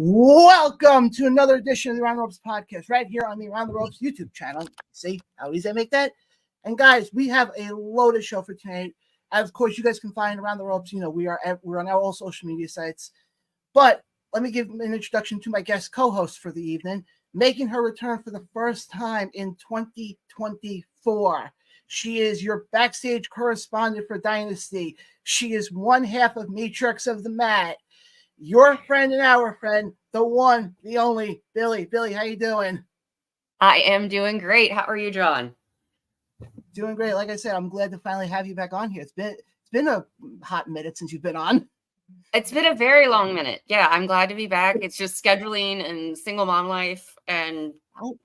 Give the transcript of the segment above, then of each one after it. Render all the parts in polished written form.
Welcome to another edition of the Around the Ropes podcast, right here on the Around the Ropes YouTube channel. See how easy I make that? And guys, we have a loaded show for tonight. Of course, you guys can find Around the Ropes. You know, we're on all social media sites. But let me give an introduction to my guest co-host for the evening, making her return for the first time in 2024. She is your backstage correspondent for Dynasty. She is one half of Matriachs of the Mat. Your friend and our friend, the one, the only, Billie. Billie, how you doing? I am doing great. How are you, John? Doing great. Like I said, I'm glad to finally have you back on here. It's been a hot minute since you've been on. It's been a very long minute. Yeah, I'm glad to be back. It's just scheduling and single mom life and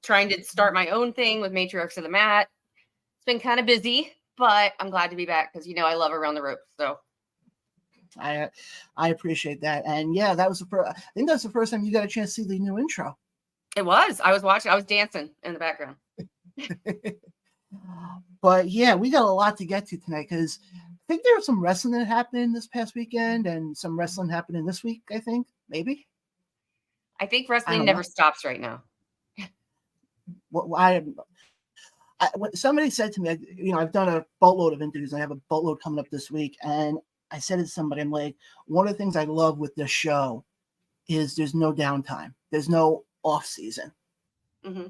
trying to start my own thing with Matriarchs of the Mat. It's been kind of busy, but I'm glad to be back because, you know, I love Around the Ropes. So I appreciate that. And yeah, that was I think that's the first time you got a chance to see the new intro. It was. I was watching. I was dancing in the background. But yeah, we got a lot to get to tonight because I think there was some wrestling that happened this past weekend and some wrestling happening this week, I think, maybe. I think wrestling never stops right now. Well, somebody said to me, you know, I've done a boatload of interviews. I have a boatload coming up this week. And I said to somebody, I'm like, one of the things I love with this show is there's no downtime. There's no off season. Mm-hmm.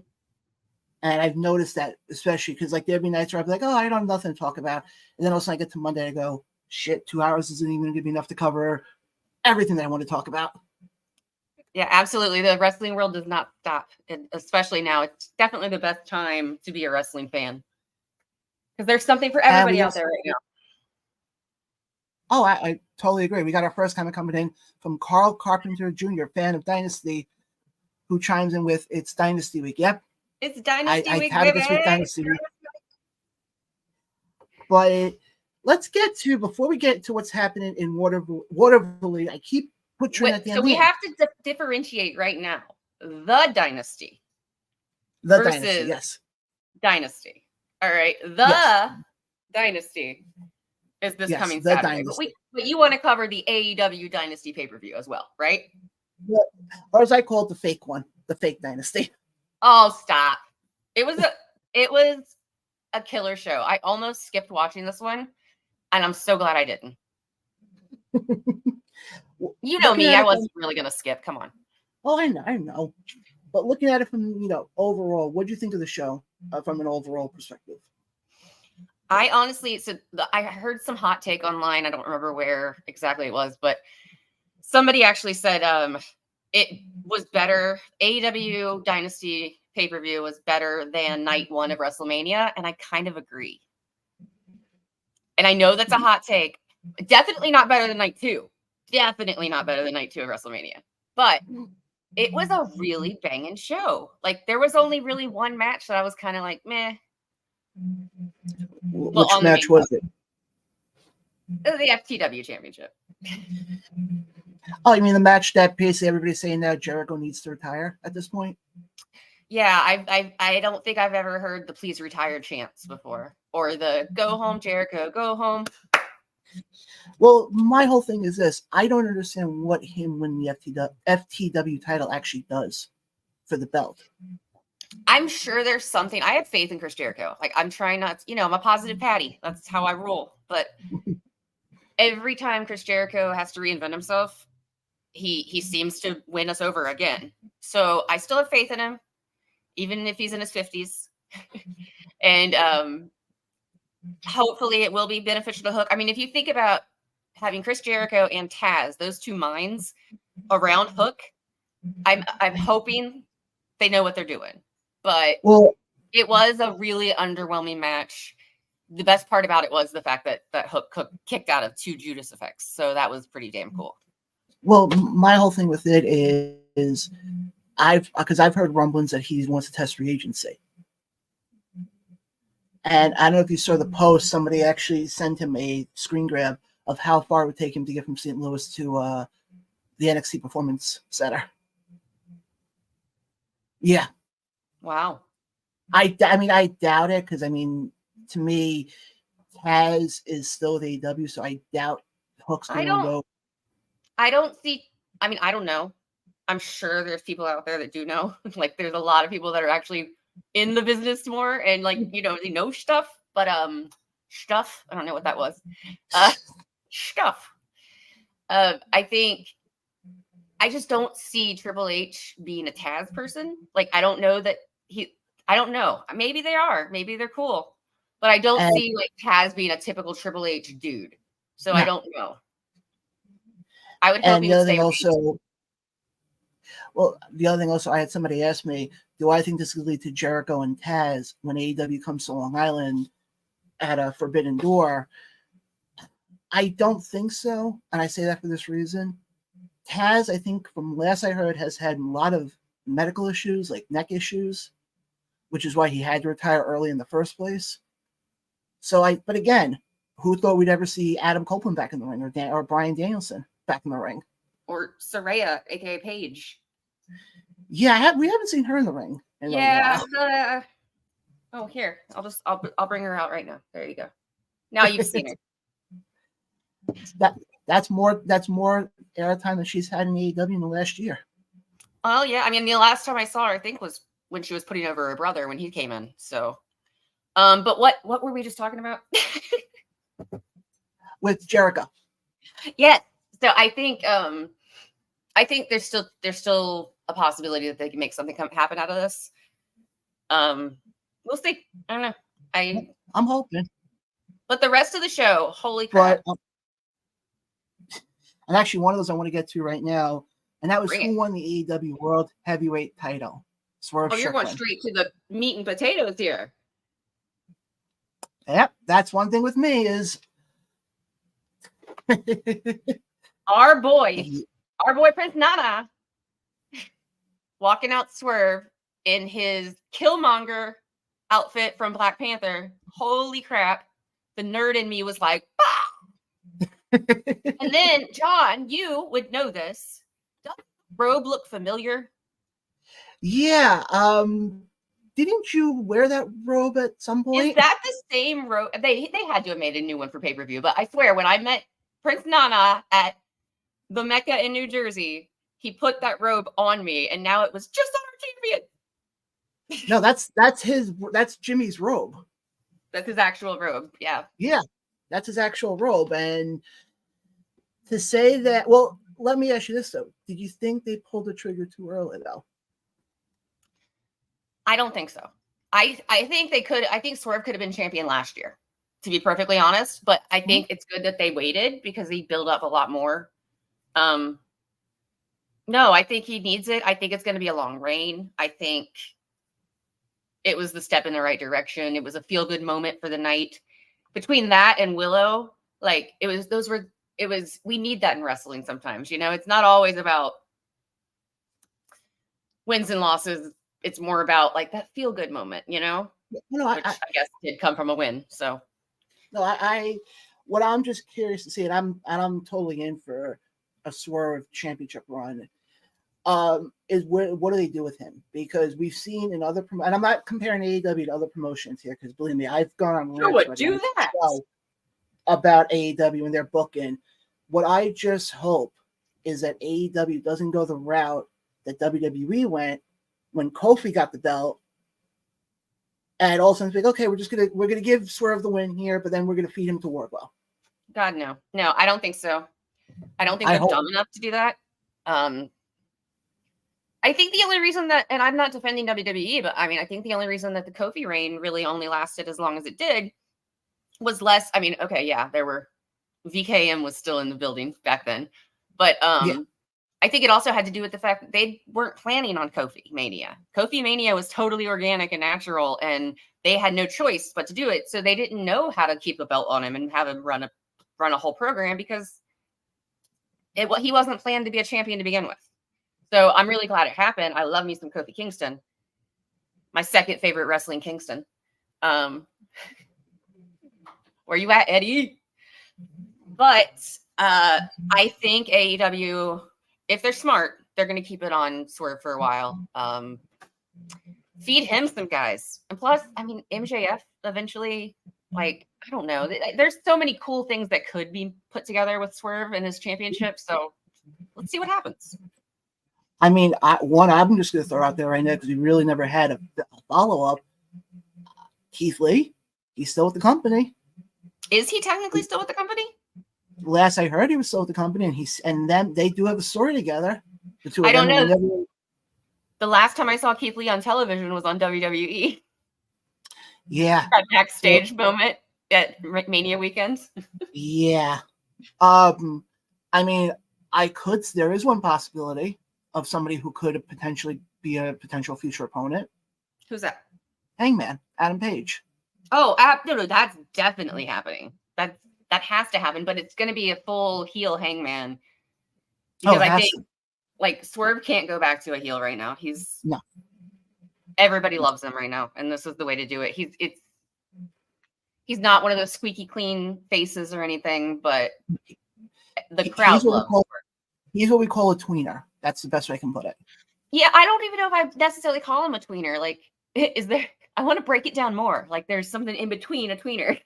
And I've noticed that, especially because like there'd be nights where I'd be like, oh, I don't have nothing to talk about. And then all of a sudden I get to Monday, I go, shit, 2 hours isn't even going to be enough to cover everything that I want to talk about. Yeah, absolutely. The wrestling world does not stop. And especially now, it's definitely the best time to be a wrestling fan. Because there's something for everybody out there right now. Oh, I totally agree. We got our first comment coming in from Carl Carpenter Jr., fan of Dynasty, who chimes in with, it's Dynasty Week. Yep. It's Dynasty Week, baby. This week, Dynasty Week. But let's get to, before we get to what's happening in Waterville, I keep butchering at the end. So we have to differentiate right now. The Dynasty. The Dynasty, yes. Dynasty. All right. The Dynasty is this coming Saturday. But you want to cover the AEW Dynasty pay-per-view as well, right? Yeah. Or as I call it, the fake one, the fake Dynasty. Oh, stop. It was a killer show. I almost skipped watching this one, and I'm so glad I didn't. You know me, I wasn't really going to skip. Come on. Oh, I know. But looking at it from, you know, overall, what do you think of the show from an overall perspective? I honestly, I heard some hot take online. I don't remember where exactly it was, but somebody actually said it was better. AEW Dynasty pay-per-view was better than night one of WrestleMania, and I kind of agree. And I know that's a hot take. Definitely not better than night two. Definitely not better than night two of WrestleMania. But it was a really banging show. Like, there was only really one match that I was kind of like, meh. Which match was it? The FTW Championship. Oh, you mean the match that basically everybody's saying now Jericho needs to retire at this point? Yeah, I don't think I've ever heard the please retire chants before. Or the go home, Jericho, go home. Well, my whole thing is this. I don't understand what him winning the FTW title actually does for the belt. I'm sure there's something. I have faith in Chris Jericho. Like, I'm trying not to, you know, I'm a positive Patty. That's how I roll. But every time Chris Jericho has to reinvent himself, he seems to win us over again. So I still have faith in him, even if he's in his 50s. And hopefully it will be beneficial to Hook. I mean, if you think about having Chris Jericho and Taz, those two minds around Hook, I'm hoping they know what they're doing. But it was a really underwhelming match. The best part about it was the fact that Hook kicked out of 2 Judas effects. So that was pretty damn cool. Well, my whole thing with it is because I've heard rumblings that he wants to test free agency. And I don't know if you saw the post, somebody actually sent him a screen grab of how far it would take him to get from St. Louis to the NXT Performance Center. Yeah. Wow. I mean, I doubt it because, I mean, to me, Taz is still the AEW, so I doubt Hook's going to go. I don't see, I mean, I don't know. I'm sure there's people out there that do know. Like, there's a lot of people that are actually in the business more and like, you know, they know stuff, but stuff, I don't know what that was. Stuff. I think I just don't see Triple H being a Taz person. Like, I don't know that I don't know. Maybe they are. Maybe they're cool. But I don't see like Taz being a typical Triple H dude. So I don't know. I would hope and the other thing also, well, the other thing also, I had somebody ask me, do I think this could lead to Jericho and Taz when AEW comes to Long Island at a Forbidden Door? I don't think so. And I say that for this reason. Taz, I think from last I heard, has had a lot of medical issues, like neck issues, which is why he had to retire early in the first place. So but again, who thought we'd ever see Adam Copeland back in the ring or Bryan Danielson back in the ring? Or Saraya, aka Paige. Yeah, we haven't seen her in the ring. Oh, here. I'll bring her out right now. There you go. Now you've seen her. That's more airtime than she's had in AEW in the last year. Oh yeah, I mean the last time I saw her, I think, was when she was putting over her brother when he came in. So, but what were we just talking about? With Jericho. Yeah. So I think there's still a possibility that they can make something happen out of this. We'll see. I don't know. I'm hoping. But the rest of the show, holy crap! And actually, one of those I want to get to right now, and that was who won the AEW World Heavyweight Title. Swerve Strickland. You're going straight to the meat and potatoes here. Yep, that's one thing with me is our boy Prince Nana walking out Swerve in his Killmonger outfit from Black Panther. Holy crap. The nerd in me was like, bah! And then, John, you would know this. Does the robe look familiar? Yeah. Didn't you wear that robe at some point? Is that the same robe? They had to have made a new one for pay-per-view, but I swear, when I met Prince Nana at the Mecca in New Jersey, he put that robe on me, and now it was just on our champion. No, that's Jimmy's robe. That's his actual robe. Yeah. Yeah, that's his actual robe. And to say that, well, let me ask you this though: did you think they pulled the trigger too early though? I don't think so. I think they could. I think Swerve could have been champion last year, to be perfectly honest. But I think it's good that they waited because he built up a lot more. No, I think he needs it. I think it's going to be a long reign. I think it was the step in the right direction. It was a feel-good moment for the night. Between that and Willow, like we need that in wrestling sometimes. You know, it's not always about wins and losses. It's more about like that feel-good moment, you know, which I guess did come from a win. So, no, what I'm just curious to see, and I'm totally in for a Swerve championship run. Is what do they do with him? Because we've seen in other and I'm not comparing AEW to other promotions here, because believe me, I've gone on do that about AEW and their booking. What I just hope is that AEW doesn't go the route that WWE went when Kofi got the belt, and all of a sudden it's like, okay, we're gonna give Swerve the win here, but then we're gonna feed him to Wardlow. God, no, I don't think so. I don't think they're dumb enough to do that. I think the only reason that, and I'm not defending WWE, but I mean, I think the only reason that the Kofi reign really only lasted as long as it did was less. I mean, okay, yeah, VKM was still in the building back then, but I think it also had to do with the fact that they weren't planning on Kofi Mania. Kofi Mania was totally organic and natural, and they had no choice but to do it. So they didn't know how to keep a belt on him and have him run a whole program because he wasn't planned to be a champion to begin with. So I'm really glad it happened. I love me some Kofi Kingston. My second favorite wrestling Kingston. Where you at, Eddie? But I think AEW, if they're smart, they're going to keep it on Swerve for a while. Feed him some guys. And plus, I mean, MJF eventually, like, I don't know. There's so many cool things that could be put together with Swerve and his championship. So let's see what happens. I mean, I'm just going to throw out there right now because we really never had a follow-up. Keith Lee, he's still with the company. Is he technically still with the company? Last I heard, he was still with the company, and them they do have a story together. The two of I don't them, know. The last time I saw Keith Lee on television was on WWE. Yeah. That backstage moment at Mania weekend. Yeah. I mean, there is one possibility of somebody who could potentially be a potential future opponent. Who's that? Hangman, Adam Page. Oh, no, that's definitely happening. That has to happen, but it's going to be a full heel Hangman. Because I think like Swerve can't go back to a heel right now. No. Everybody loves him right now, and this is the way to do it. He's not one of those squeaky clean faces or anything, but the crowd loves him. He's what we call a tweener. That's the best way I can put it. Yeah, I don't even know if I necessarily call him a tweener. Like, is there? I want to break it down more. Like, there's something in between a tweener.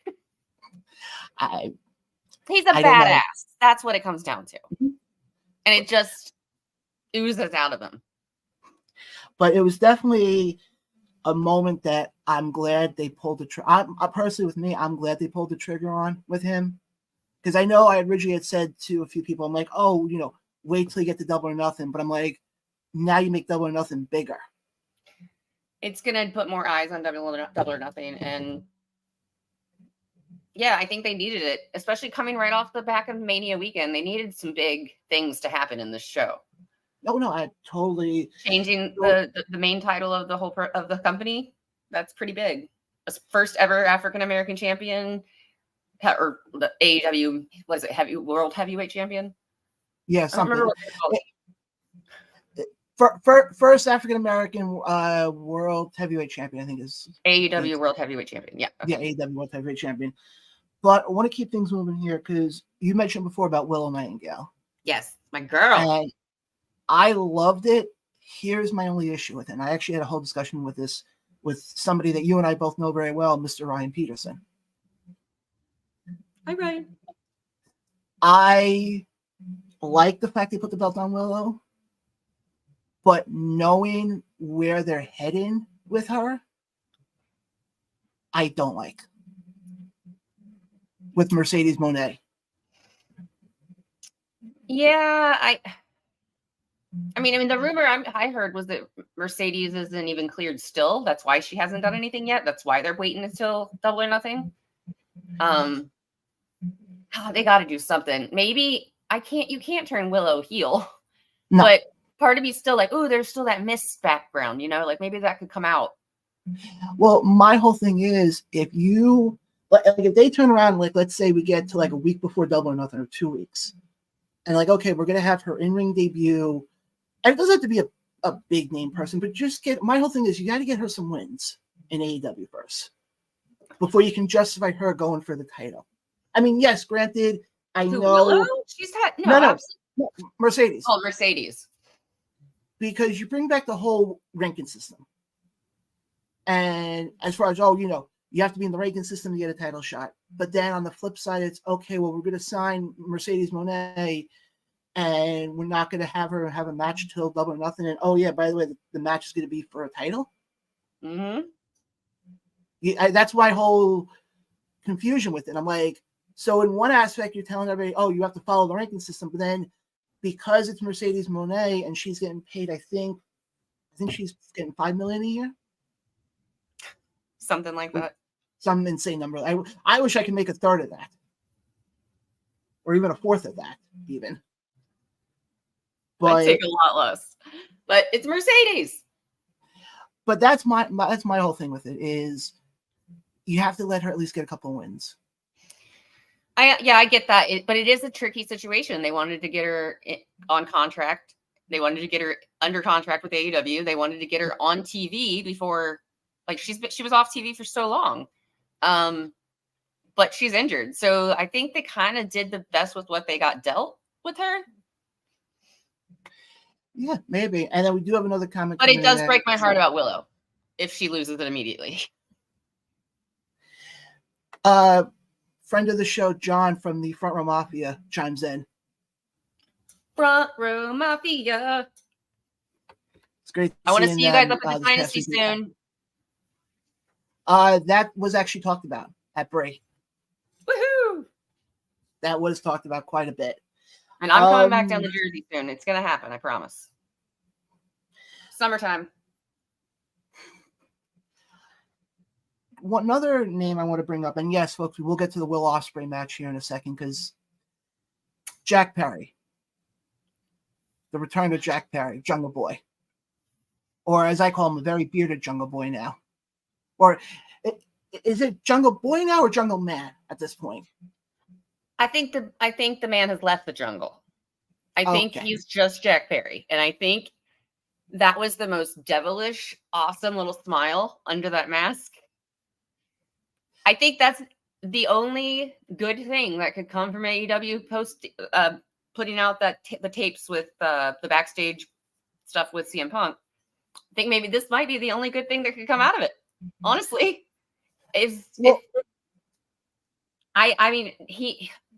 He's a badass. That's what it comes down to. Mm-hmm. And it just oozes out of him. But it was definitely a moment that I'm glad they pulled the trigger. Personally, with me, I'm glad they pulled the trigger on with him. Because I know I originally had said to a few people, I'm like, oh, wait till you get to Double or Nothing. But I'm like, now you make Double or Nothing bigger. It's going to put more eyes on Double or Nothing. And yeah, I think they needed it, especially coming right off the back of Mania weekend. They needed some big things to happen in this show. No, I totally changing the main title of the company. That's pretty big. First ever African American champion, or the AEW, what is it? World Heavyweight Champion. Yeah, something. I don't remember what first African American World Heavyweight Champion, I think is AEW World Heavyweight Champion. Yeah. Okay. Yeah, AEW World Heavyweight Champion. But I want to keep things moving here because you mentioned before about Willow Nightingale. Yes, my girl. And I loved it. Here's my only issue with it. And I actually had a whole discussion with somebody that you and I both know very well, Mr. Ryan Peterson. Hi, Ryan. I like the fact they put the belt on Willow, but knowing where they're heading with her, I don't like. With Mercedes Moné. Yeah, I mean, the rumor I heard was that Mercedes isn't even cleared still. That's why she hasn't done anything yet. That's why they're waiting until Double or Nothing. They got to do something. Maybe you can't turn Willow heel. No. But part of me still like, oh, there's still that Miss background, like maybe that could come out. Well, my whole thing is if they turn around, like, let's say we get to like a week before Double or Nothing or 2 weeks. And like, okay, we're going to have her in-ring debut. And it doesn't have to be a big name person, but my whole thing is you got to get her some wins in AEW first before you can justify her going for the title. I mean, yes, granted, I know. Willow? She's had no, Mercedes. Oh, Mercedes. Because you bring back the whole ranking system. And as far as, you have to be in the ranking system to get a title shot. But then on the flip side, it's okay, well, we're going to sign Mercedes Moné and we're not going to have her have a match till Double or Nothing. And, oh, yeah, by the way, the match is going to be for a title. Mm-hmm. Yeah, that's my whole confusion with it. I'm like, so in one aspect, you're telling everybody, oh, you have to follow the ranking system. But then because it's Mercedes Moné and she's getting paid, I think she's getting $5 million a year. Something like that. Some insane number. I wish I could make a third of that. Or even a fourth of that, even. But I'd take a lot less. But it's Mercedes. But that's my whole thing with it is you have to let her at least get a couple of wins. I get that. But it is a tricky situation. They wanted to get her on contract. They wanted to get her under contract with AEW. They wanted to get her on TV before, like she was off TV for so long. But she's injured. So I think they kind of did the best with what they got dealt with her. Yeah, maybe. And then we do have another comment. But it does break my heart about Willow if she loses it immediately. Friend of the show, John from the Front Row Mafia chimes in. Front Row Mafia. It's great. I want to seeing see you guys them, up at the this past Dynasty weekend. soon. That was actually talked about at Bray. Woohoo! That was talked about quite a bit. And I'm coming back down to Jersey soon. It's going to happen, I promise. Summertime. One other name I want to bring up, and yes, folks, we will get to the Will Ospreay match here in a second, because Jack Perry. The return of Jack Perry, Jungle Boy. Or as I call him, a very bearded Jungle Boy now. Or is it Jungle Boy now or Jungle Man at this point? I think the man has left the jungle. I think Okay. he's just Jack Perry. And I think that was the most devilish, awesome little smile under that mask. I think that's the only good thing that could come from AEW putting out that the tapes with the backstage stuff with CM Punk. I think maybe this might be the only good thing that could come out of it. Honestly, I mean,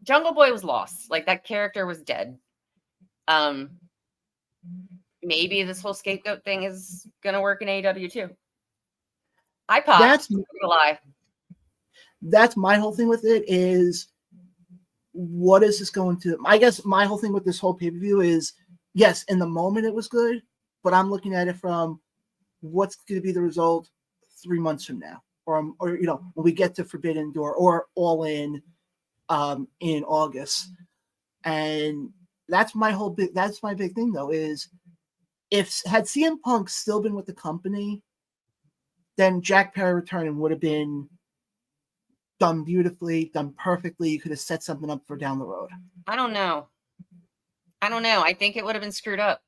Jungle Boy was lost. Like, that character was dead. Maybe this whole scapegoat thing is gonna work in AEW too. I popped. That's I'm not gonna lie. That's my whole thing with it is, what is this going to? I guess my whole thing with this whole pay-per-view is, yes, in the moment it was good, but I'm looking at it from what's going to be the result 3 months from now, or you know, when we get to Forbidden Door or All In August. And that's my big thing though, is had CM Punk still been with the company, then Jack Perry returning would have been done beautifully, done perfectly. You could have set something up for down the road. I don't know. I think it would have been screwed up.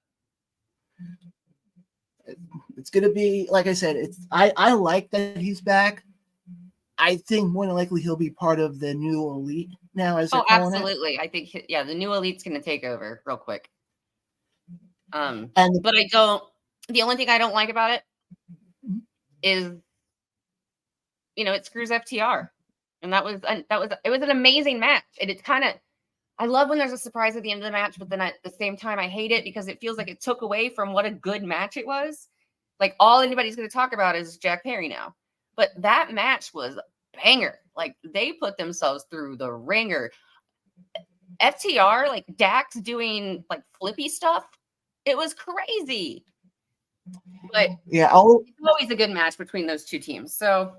It's going to be, like I said, I like that he's back. I think more than likely he'll be part of the new elite now, as they're calling absolutely. I think, the new elite's going to take over real quick. But the only thing I don't like about it is, it screws FTR. And it was an amazing match. And it's kind of, I love when there's a surprise at the end of the match, but then at the same time, I hate it because it feels like it took away from what a good match it was. Like, all anybody's going to talk about is Jack Perry now. But that match was a banger. Like, they put themselves through the ringer. FTR, like Dax doing like flippy stuff, it was crazy. But yeah, it's always a good match between those two teams. So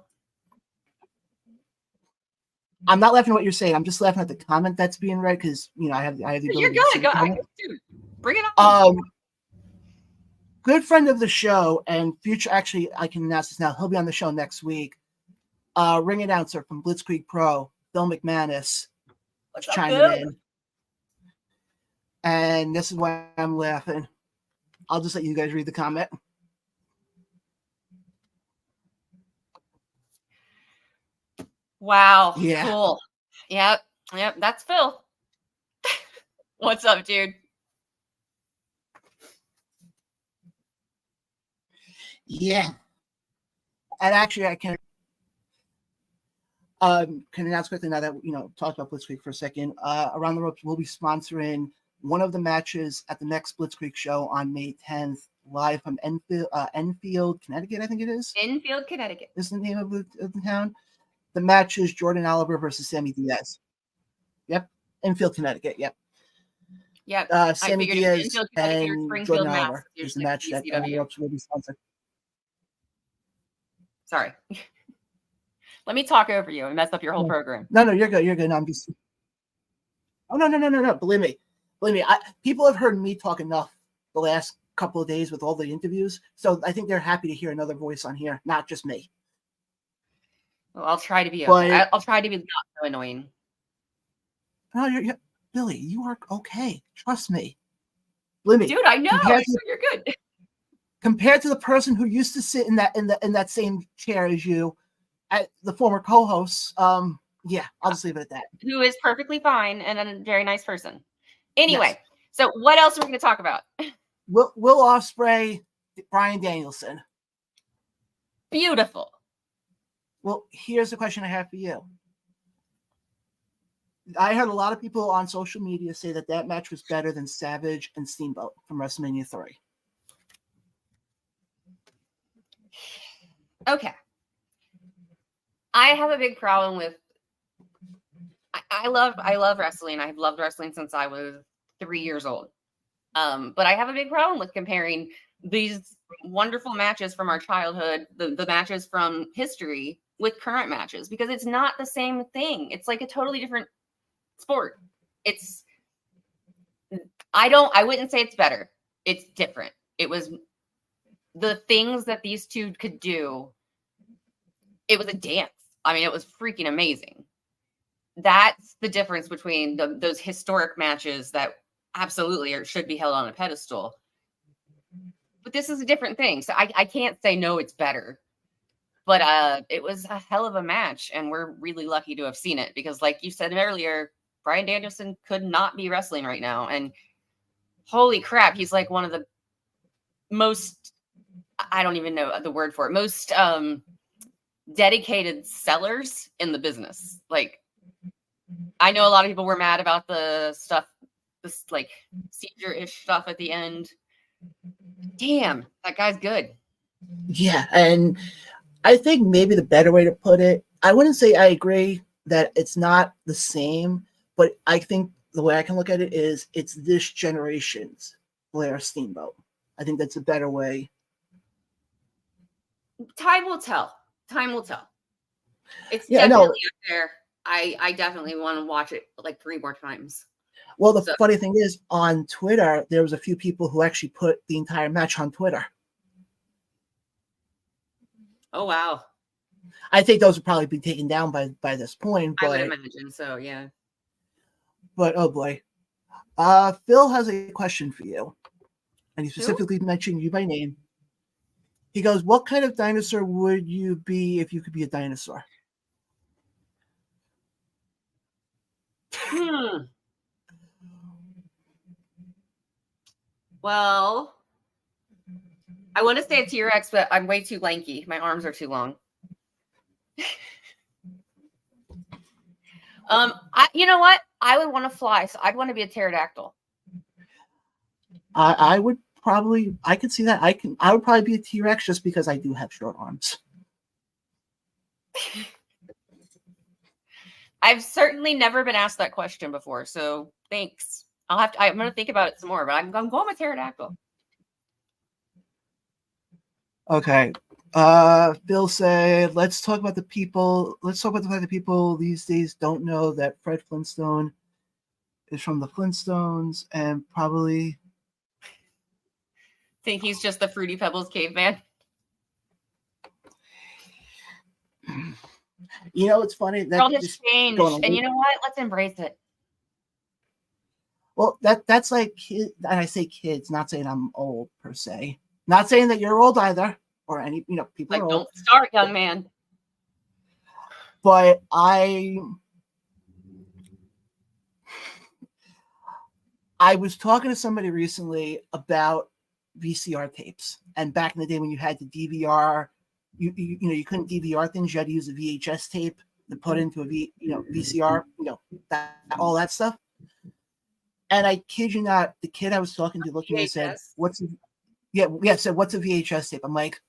I'm not laughing at what you're saying. I'm just laughing at the comment that's being read because I have the ability. You're good. Dude, bring it up. Good friend of the show and future. Actually, I can announce this now. He'll be on the show next week. Ring announcer from Blitzkrieg Pro, Bill McManus, chiming in. And this is why I'm laughing. I'll just let you guys read the comment. Wow. Yeah. Cool. Yep. That's Phil. What's up, dude? Yeah. And actually, I can announce quickly now that, talked about Blitzkrieg for a second. Around the Ropes will be sponsoring one of the matches at the next Blitzkrieg show on May 10th, live from Enfield, Connecticut, I think it is. Enfield, Connecticut. Is the name of the town. The match is Jordan Oliver versus Sammy Diaz. Yep. Enfield, Connecticut. Yep. Yep. Sammy Diaz and Jordan Oliver is the match that Around the Ropes will be sponsored. Sorry. Let me talk over you and mess up your whole program. No, you're good. You're good. No, I'm just. Oh, no. Believe me. People have heard me talk enough the last couple of days with all the interviews. So I think they're happy to hear another voice on here, not just me. Well, I'll try to be okay. I'll try to be not so annoying. No, you're Billy, you are okay. Trust me. Believe me. Dude, I know. You're good. Compared to the person who used to sit in that same chair as you, at the former co-hosts, yeah, I'll just leave it at that. Who is perfectly fine and a very nice person. Anyway, yes. So what else are we going to talk about? Will Ospreay, Bryan Danielson. Beautiful. Well, here's the question I have for you. I heard a lot of people on social media say that match was better than Savage and Steamboat from WrestleMania 3. Okay. I have a big problem with. I love wrestling. I've loved wrestling since I was 3 years old. But I have a big problem with comparing these wonderful matches from our childhood, the matches from history, with current matches, because it's not the same thing. It's like a totally different sport. It's I wouldn't say it's better. It's different. It was the things that these two could do. It was a dance. I mean, it was freaking amazing. That's the difference between those historic matches that absolutely should be held on a pedestal. But this is a different thing. So I can't say no, it's better. But it was a hell of a match, and we're really lucky to have seen it because, like you said earlier, Bryan Danielson could not be wrestling right now. And holy crap, he's like one of the most, I don't even know the word for it, most dedicated sellers in the business. Like, I know a lot of people were mad about the stuff, this like seizure-ish stuff at the end. Damn, that guy's good. Yeah, and I think maybe the better way to put it, I wouldn't say I agree that it's not the same, but I think the way I can look at it is it's this generation's Blair Steamboat. I think that's a better way. Time will tell. Time will tell. It's definitely up there. I definitely want to watch it like 3 more times. Well, the funny thing is, on Twitter, there was a few people who actually put the entire match on Twitter. Oh, wow. I think those would probably be taken down by this point. But, I would imagine so, yeah. But, oh boy. Phil has a question for you. And he specifically mentioned you by name. He goes, what kind of dinosaur would you be if you could be a dinosaur? Well, I want to say a T-Rex, but I'm way too lanky. My arms are too long. You know what? I would want to fly, so I'd want to be a pterodactyl. I would probably, I could see that. I would probably be a T-Rex just because I do have short arms. I've certainly never been asked that question before, so thanks. I'm going to think about it some more, but I'm going with pterodactyl. Okay. Bill said, let's talk about the people. Let's talk about the fact that people these days don't know that Fred Flintstone is from the Flintstones and probably think he's just the Fruity Pebbles caveman. You know, it's funny that world has changed, and you know what? Let's embrace it. Well, that's like, and I say kids, not saying I'm old per se, not saying that you're old either, or any people like are don't old. Start, young man. But I was talking to somebody recently about VCR tapes, and back in the day when you had the DVR. You couldn't DVR things. You had to use a VHS tape to put into a VCR. All that stuff. And I kid you not, the kid I was talking to looked at me and said, "What's a VHS tape?" I'm like,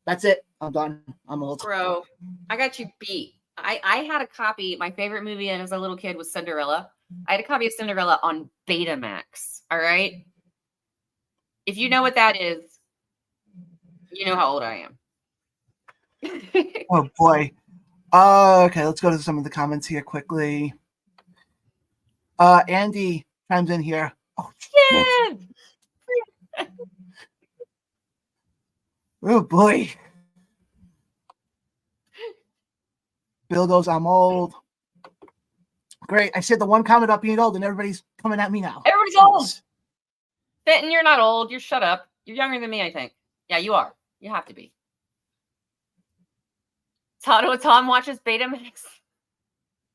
"That's it. I'm done. I'm old." Bro, I got you beat. I had a copy. My favorite movie as a little kid was Cinderella. I had a copy of Cinderella on Betamax. All right. If you know what that is, you know how old I am. Oh boy. Okay, let's go to some of the comments here quickly. Andy chimes in here. Oh, yeah. Oh boy. Bill goes, I'm old. Great. I said the one comment about being old and everybody's coming at me now. Everybody's old. Benton, you're not old. You're shut up. You're younger than me, I think. Yeah, you are. You have to be. Tom watches Betamax.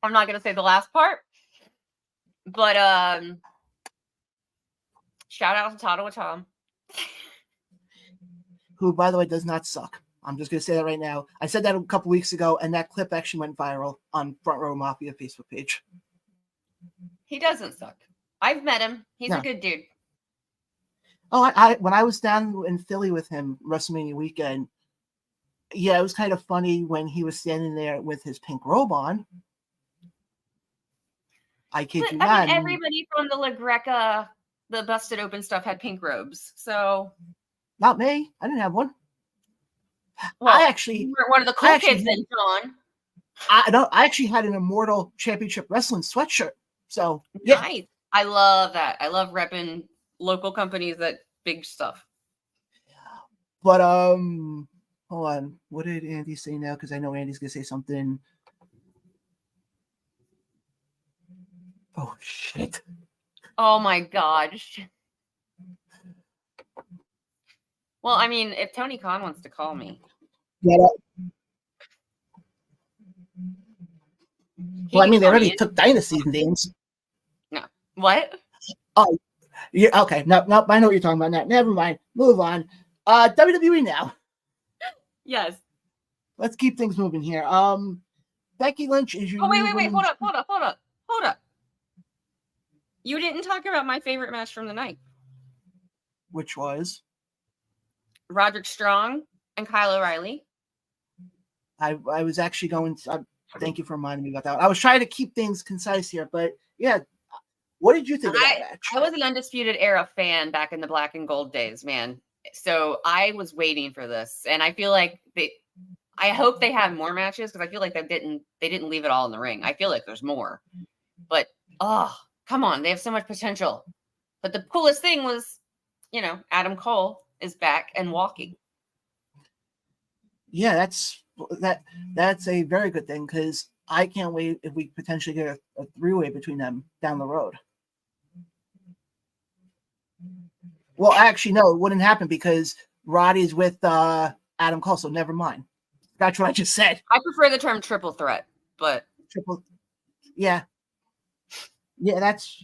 I'm not going to say the last part. But shout out to Tato Tom. Who, by the way, does not suck. I'm just going to say that right now. I said that a couple weeks ago, and that clip actually went viral on Front Row Mafia Facebook page. He doesn't suck. I've met him. He's a good dude. Oh, I when I was down in Philly with him WrestleMania weekend, Yeah, it was kind of funny when he was standing there with his pink robe on. I kid you I not. mean, everybody from the La Greca, the Busted Open stuff had pink robes. So not me. I didn't have one. well, I actually, you were one of the cool kids then, John. I actually had an Immortal Championship Wrestling sweatshirt. So yeah. Nice. I love that. I love repping local companies that big stuff. But hold on. What did Andy say now? Because I know Andy's gonna say something. Oh shit. Oh my gosh. Well, I mean, if Tony Khan wants to call me. Yeah. Well, I mean, they already took Dynasty names. No. What? Oh, yeah. Okay. No, I know what you're talking about now. Never mind. Move on. WWE now. Yes. Let's keep things moving here. Becky Lynch is your. Oh, wait. Hold up. You didn't talk about my favorite match from the night. Which was? Roderick Strong and Kyle O'Reilly. I was actually going to, thank you for reminding me about that. I was trying to keep things concise here, but yeah. What did you think of that match? I was an Undisputed Era fan back in the Black and Gold days, man. So I was waiting for this, and I feel like I hope they have more matches because I feel like they didn't leave it all in the ring. I feel like there's more, but come on, they have so much potential. But the coolest thing was, Adam Cole is back and walking. Yeah, that's a very good thing because I can't wait if we potentially get a three-way between them down the road. Well, actually, no, it wouldn't happen because Roddy's with Adam Cole, so never mind. That's what I just said. I prefer the term triple threat, but yeah, that's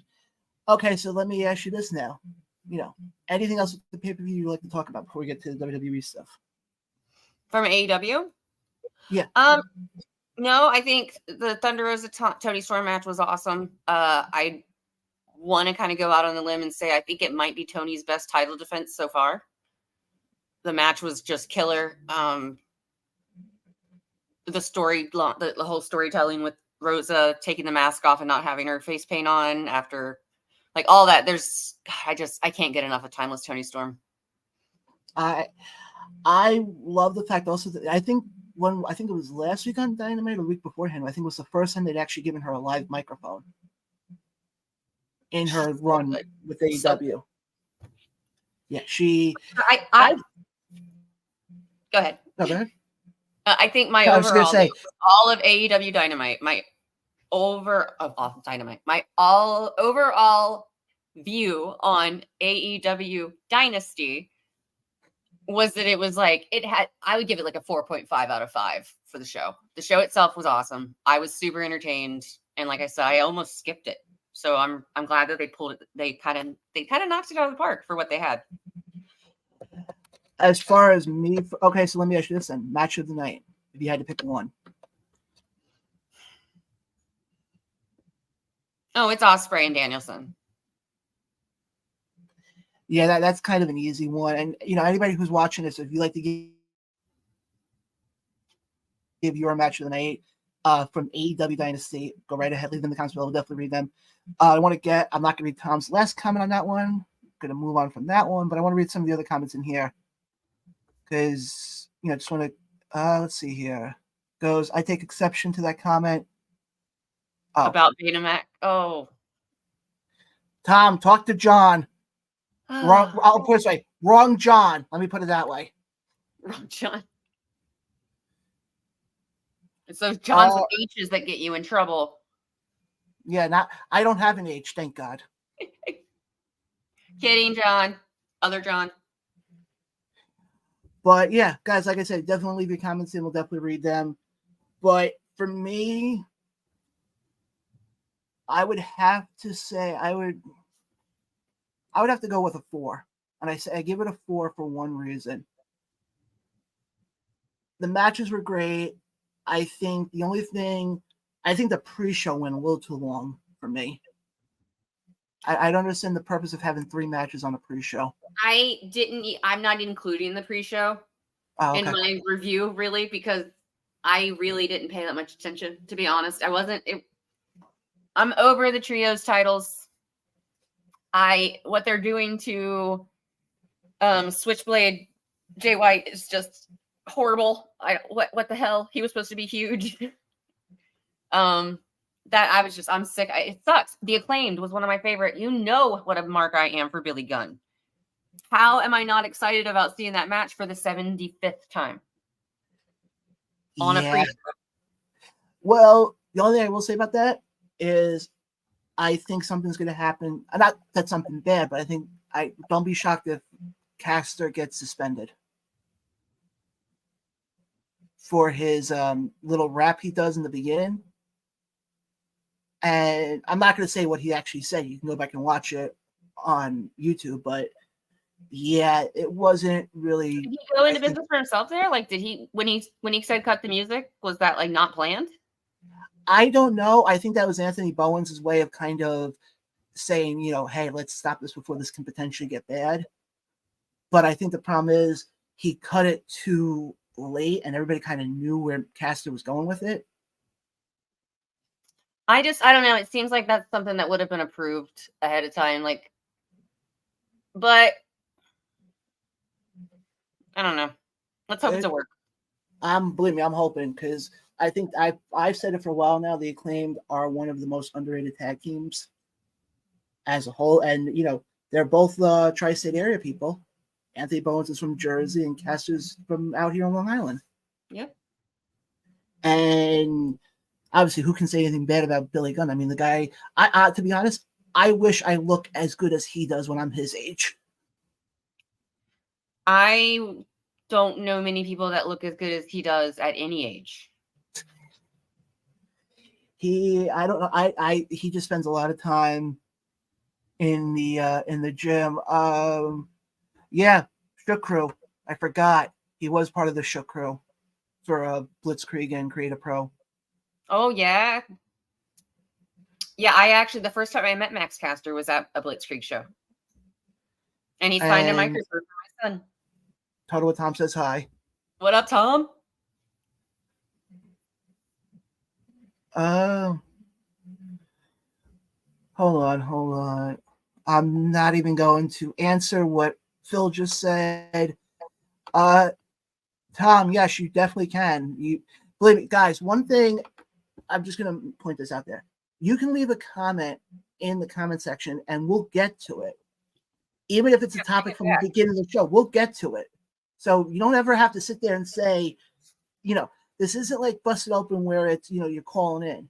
okay. So let me ask you this now. Anything else with the pay-per-view you'd like to talk about before we get to the WWE stuff? From AEW? Yeah. No, I think the Thunder Rosa Tony Storm match was awesome. I want to kind of go out on the limb and say I think it might be Tony's best title defense so far. The match was just killer. The whole storytelling with Rosa taking the mask off and not having her face paint on after, like, all that. I can't get enough of Timeless Tony Storm. I love the fact also that I think it was last week on Dynamite or the week beforehand, I think it was the first time they'd actually given her a live microphone in her run with AEW. Yeah, Go ahead. No, go ahead. I think my all of AEW Dynamite, my overall view on AEW Dynasty was that it was like I would give it like a 4.5 out of 5 for the show. The show itself was awesome. I was super entertained, and like I said, I almost skipped it. So I'm glad that they pulled it. They kind of knocked it out of the park for what they had. As far as me, okay, so let me ask you this then: match of the night, if you had to pick one. Oh, it's Ospreay and Danielson. Yeah, that's kind of an easy one. And anybody who's watching this, if you like to give your match of the night from AEW Dynasty, go right ahead, leave them in the comments below. We'll definitely read them. I'm not going to read Tom's last comment on that one. I'm going to move on from that one, but I want to read some of the other comments in here because just want to let's see here. Goes, I take exception to that comment. About Betamax. Oh, Tom, talk to John. Wrong. I'll put it this way. Wrong John. Let me put it that way. Wrong John. It's those Johns with H's that get you in trouble. Yeah, I don't have an H, thank God. Kidding, John. Other John. But yeah, guys, like I said, definitely leave your comments in. We'll definitely read them. But for me, I would have to say I would have to go with a 4. And I give it a 4 for one reason. The matches were great. I think the pre-show went a little too long for me. I don't understand the purpose of having 3 matches on a pre-show. I'm not including the pre-show. Oh, in okay. my review, really, because I really didn't pay that much attention, to be honest. I'm over the trios titles. What they're doing to Switchblade Jay White is just horrible. What the hell? He was supposed to be huge. I'm sick. It sucks. The Acclaimed was one of my favorite. You know what a mark I am for Billy Gunn. How am I not excited about seeing that match for the 75th time on a Yeah. pre? Well, the only thing I will say about that is I think something's going to happen. Not that something bad, but don't be shocked if Caster gets suspended for his little rap he does in the beginning. And I'm not going to say what he actually said. You can go back and watch it on YouTube, but yeah, it wasn't really. Did he go into business for himself there? Like, did he when he said cut the music? Was that like not planned? I don't know. I think that was Anthony Bowen's way of kind of saying, hey, let's stop this before this can potentially get bad. But I think the problem is he cut it too late, and everybody kind of knew where Caster was going with it. I don't know. It seems like that's something that would have been approved ahead of time. But I don't know. Let's hope it's work. Believe me, I'm hoping, because I think I've said it for a while now. The Acclaimed are one of the most underrated tag teams as a whole, and they're both tri-state area people. Anthony Bowens is from Jersey, and Caster's from out here on Long Island. Yep. And obviously, who can say anything bad about Billy Gunn? I mean, the guy. To be honest, I wish I look as good as he does when I'm his age. I don't know many people that look as good as he does at any age. I don't know. He just spends a lot of time in the gym. Yeah, Shook Crew. I forgot he was part of the Shook Crew for Blitzkrieg and Create a Pro. Oh yeah, yeah. I actually the first time I met Max Caster was at a Blitzkrieg show, and he signed a microphone for my son. Total Tom says hi. What up, Tom? Hold on. I'm not even going to answer what Phil just said. Tom, yes, you definitely can. You believe me, guys. One thing, I'm just going to point this out there. You can leave a comment in the comment section, and we'll get to it. Even if it's a topic from the beginning of the show, we'll get to it. So you don't ever have to sit there and say, this isn't like Busted Open where it's, you're calling in.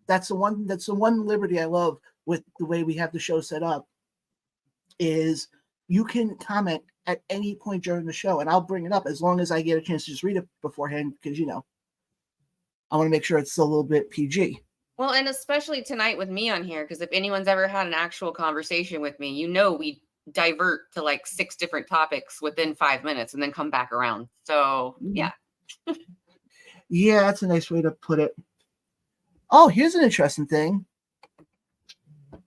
That's the one liberty I love with the way we have the show set up is you can comment at any point during the show, and I'll bring it up as long as I get a chance to just read it beforehand, because, I want to make sure it's still a little bit PG. Well, and especially tonight with me on here, because if anyone's ever had an actual conversation with me, we divert to like 6 different topics within 5 minutes and then come back around. So, yeah. Yeah, that's a nice way to put it. Oh, here's an interesting thing.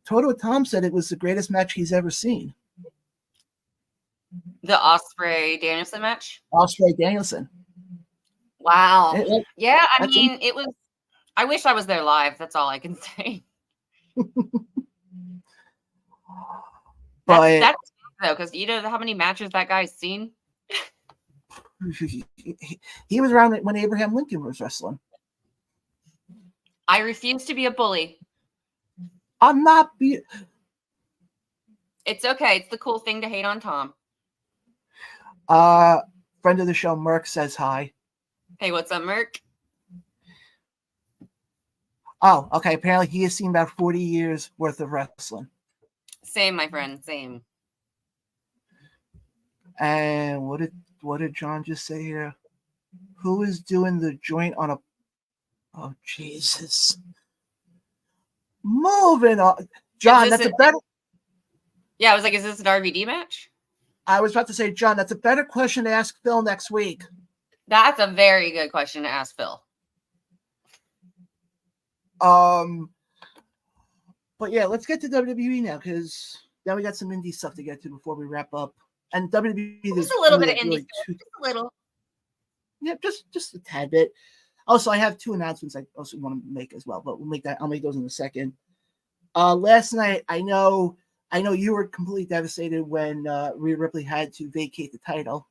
Toto Tom said it was the greatest match he's ever seen. The Ospreay Danielson match? Ospreay Danielson. Wow. Yeah, I mean, it was. I wish I was there live. That's all I can say. That's though, because you know how many matches that guy's seen? He was around when Abraham Lincoln was wrestling. I refuse to be a bully. I'm not It's okay. It's the cool thing to hate on Tom. Friend of the show, Merck, says hi. Hey, what's up, Merck? Oh, okay. Apparently he has seen about 40 years worth of wrestling. Same, my friend. Same. And what did John just say here? Who is doing the joint on a... Oh, Jesus. Moving on. John, that's a better... Yeah, I was like, is this an RVD match? I was about to say, John, that's a better question to ask Phil next week. That's a very good question to ask Phil. But yeah, let's get to WWE now, because now we got some indie stuff to get to before we wrap up. And WWE, just a little bit of indie stuff. Just a little. Yeah, just a tad bit. Also, I have 2 announcements I also want to make as well, but I'll make those in a second. Last night, I know you were completely devastated when Rhea Ripley had to vacate the title.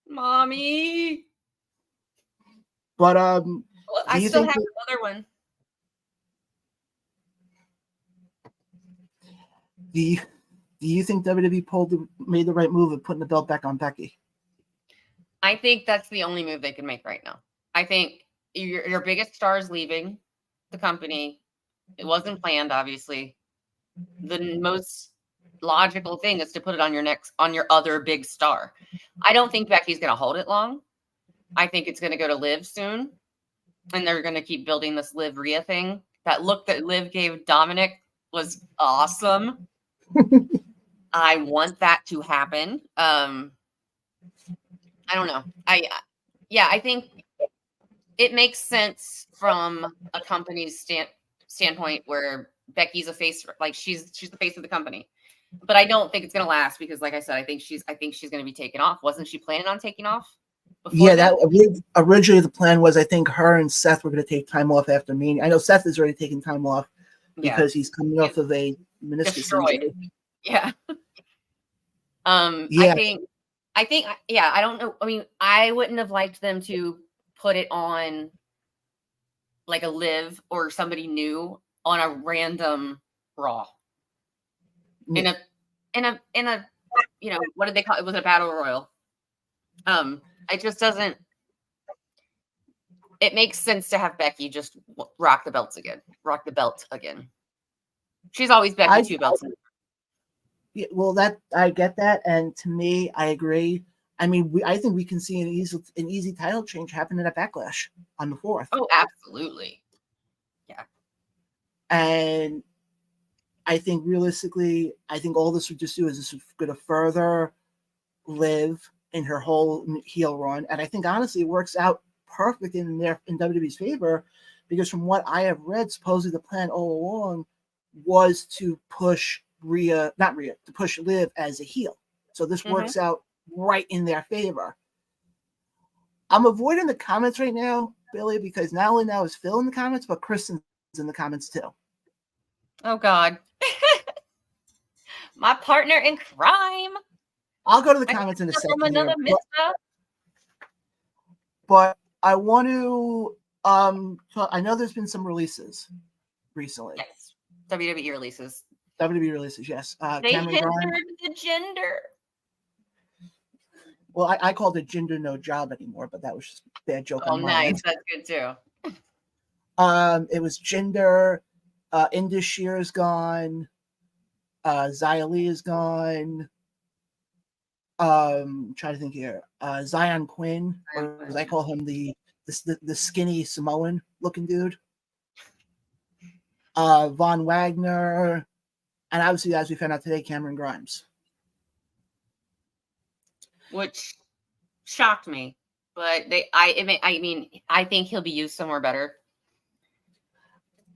Mommy. But I still have another one. Do you think WWE made the right move of putting the belt back on Becky? I think that's the only move they can make right now. I think your biggest star is leaving the company. It wasn't planned, obviously. The most logical thing is to put it on your other big star. I don't think Becky's going to hold it long. I think it's going to go to Liv soon, and they're going to keep building this Liv Rhea thing. That look that Liv gave Dominic was awesome. I want that to happen. I don't know. I think it makes sense from a company's standpoint where Becky's a face, like she's the face of the company. But I don't think it's gonna last because, like I said, I think she's gonna be taken off. Wasn't she planning on taking off? Yeah, that originally the plan was. I think her and Seth were going to take time off after Mania. I know Seth is already taking time off because he's coming off of a meniscus injury. Yeah. Yeah. I think, I don't know. I mean, I wouldn't have liked them to put it on like a Liv or somebody new on a random Raw. In a, what did they call it? It was a battle royal. It just doesn't. It makes sense to have Becky just rock the belt again. She's always Becky 2 belts. Yeah, well, I get that, and to me, I agree. I mean, I think we can see an easy title change happening at Backlash on the 4th. Oh, absolutely. Yeah. And I think realistically, all this would just do is this is going to further Liv in her whole heel run, and I think honestly it works out perfect in WWE's favor because from what I have read, supposedly the plan all along was to push to push Liv as a heel. So this works out right in their favor. I'm avoiding the comments right now, Billy, because not only now is Phil in the comments, but Kristen's in the comments too. Oh God. My partner in crime. I'll go to the comments in a second. But I want to I know there's been some releases recently. Yes. WWE releases. Yes. They hindered the gender. Well, I called it gender no job anymore, but that was just a bad joke. Oh, nice. That's good too. It was gender. Indus Shear is gone. Xia Li is gone. Trying to think here. Zion Quinn, or as I call him, the skinny Samoan looking dude. Von Wagner, and obviously, as we found out today, Cameron Grimes. Which shocked me, but I think he'll be used somewhere better.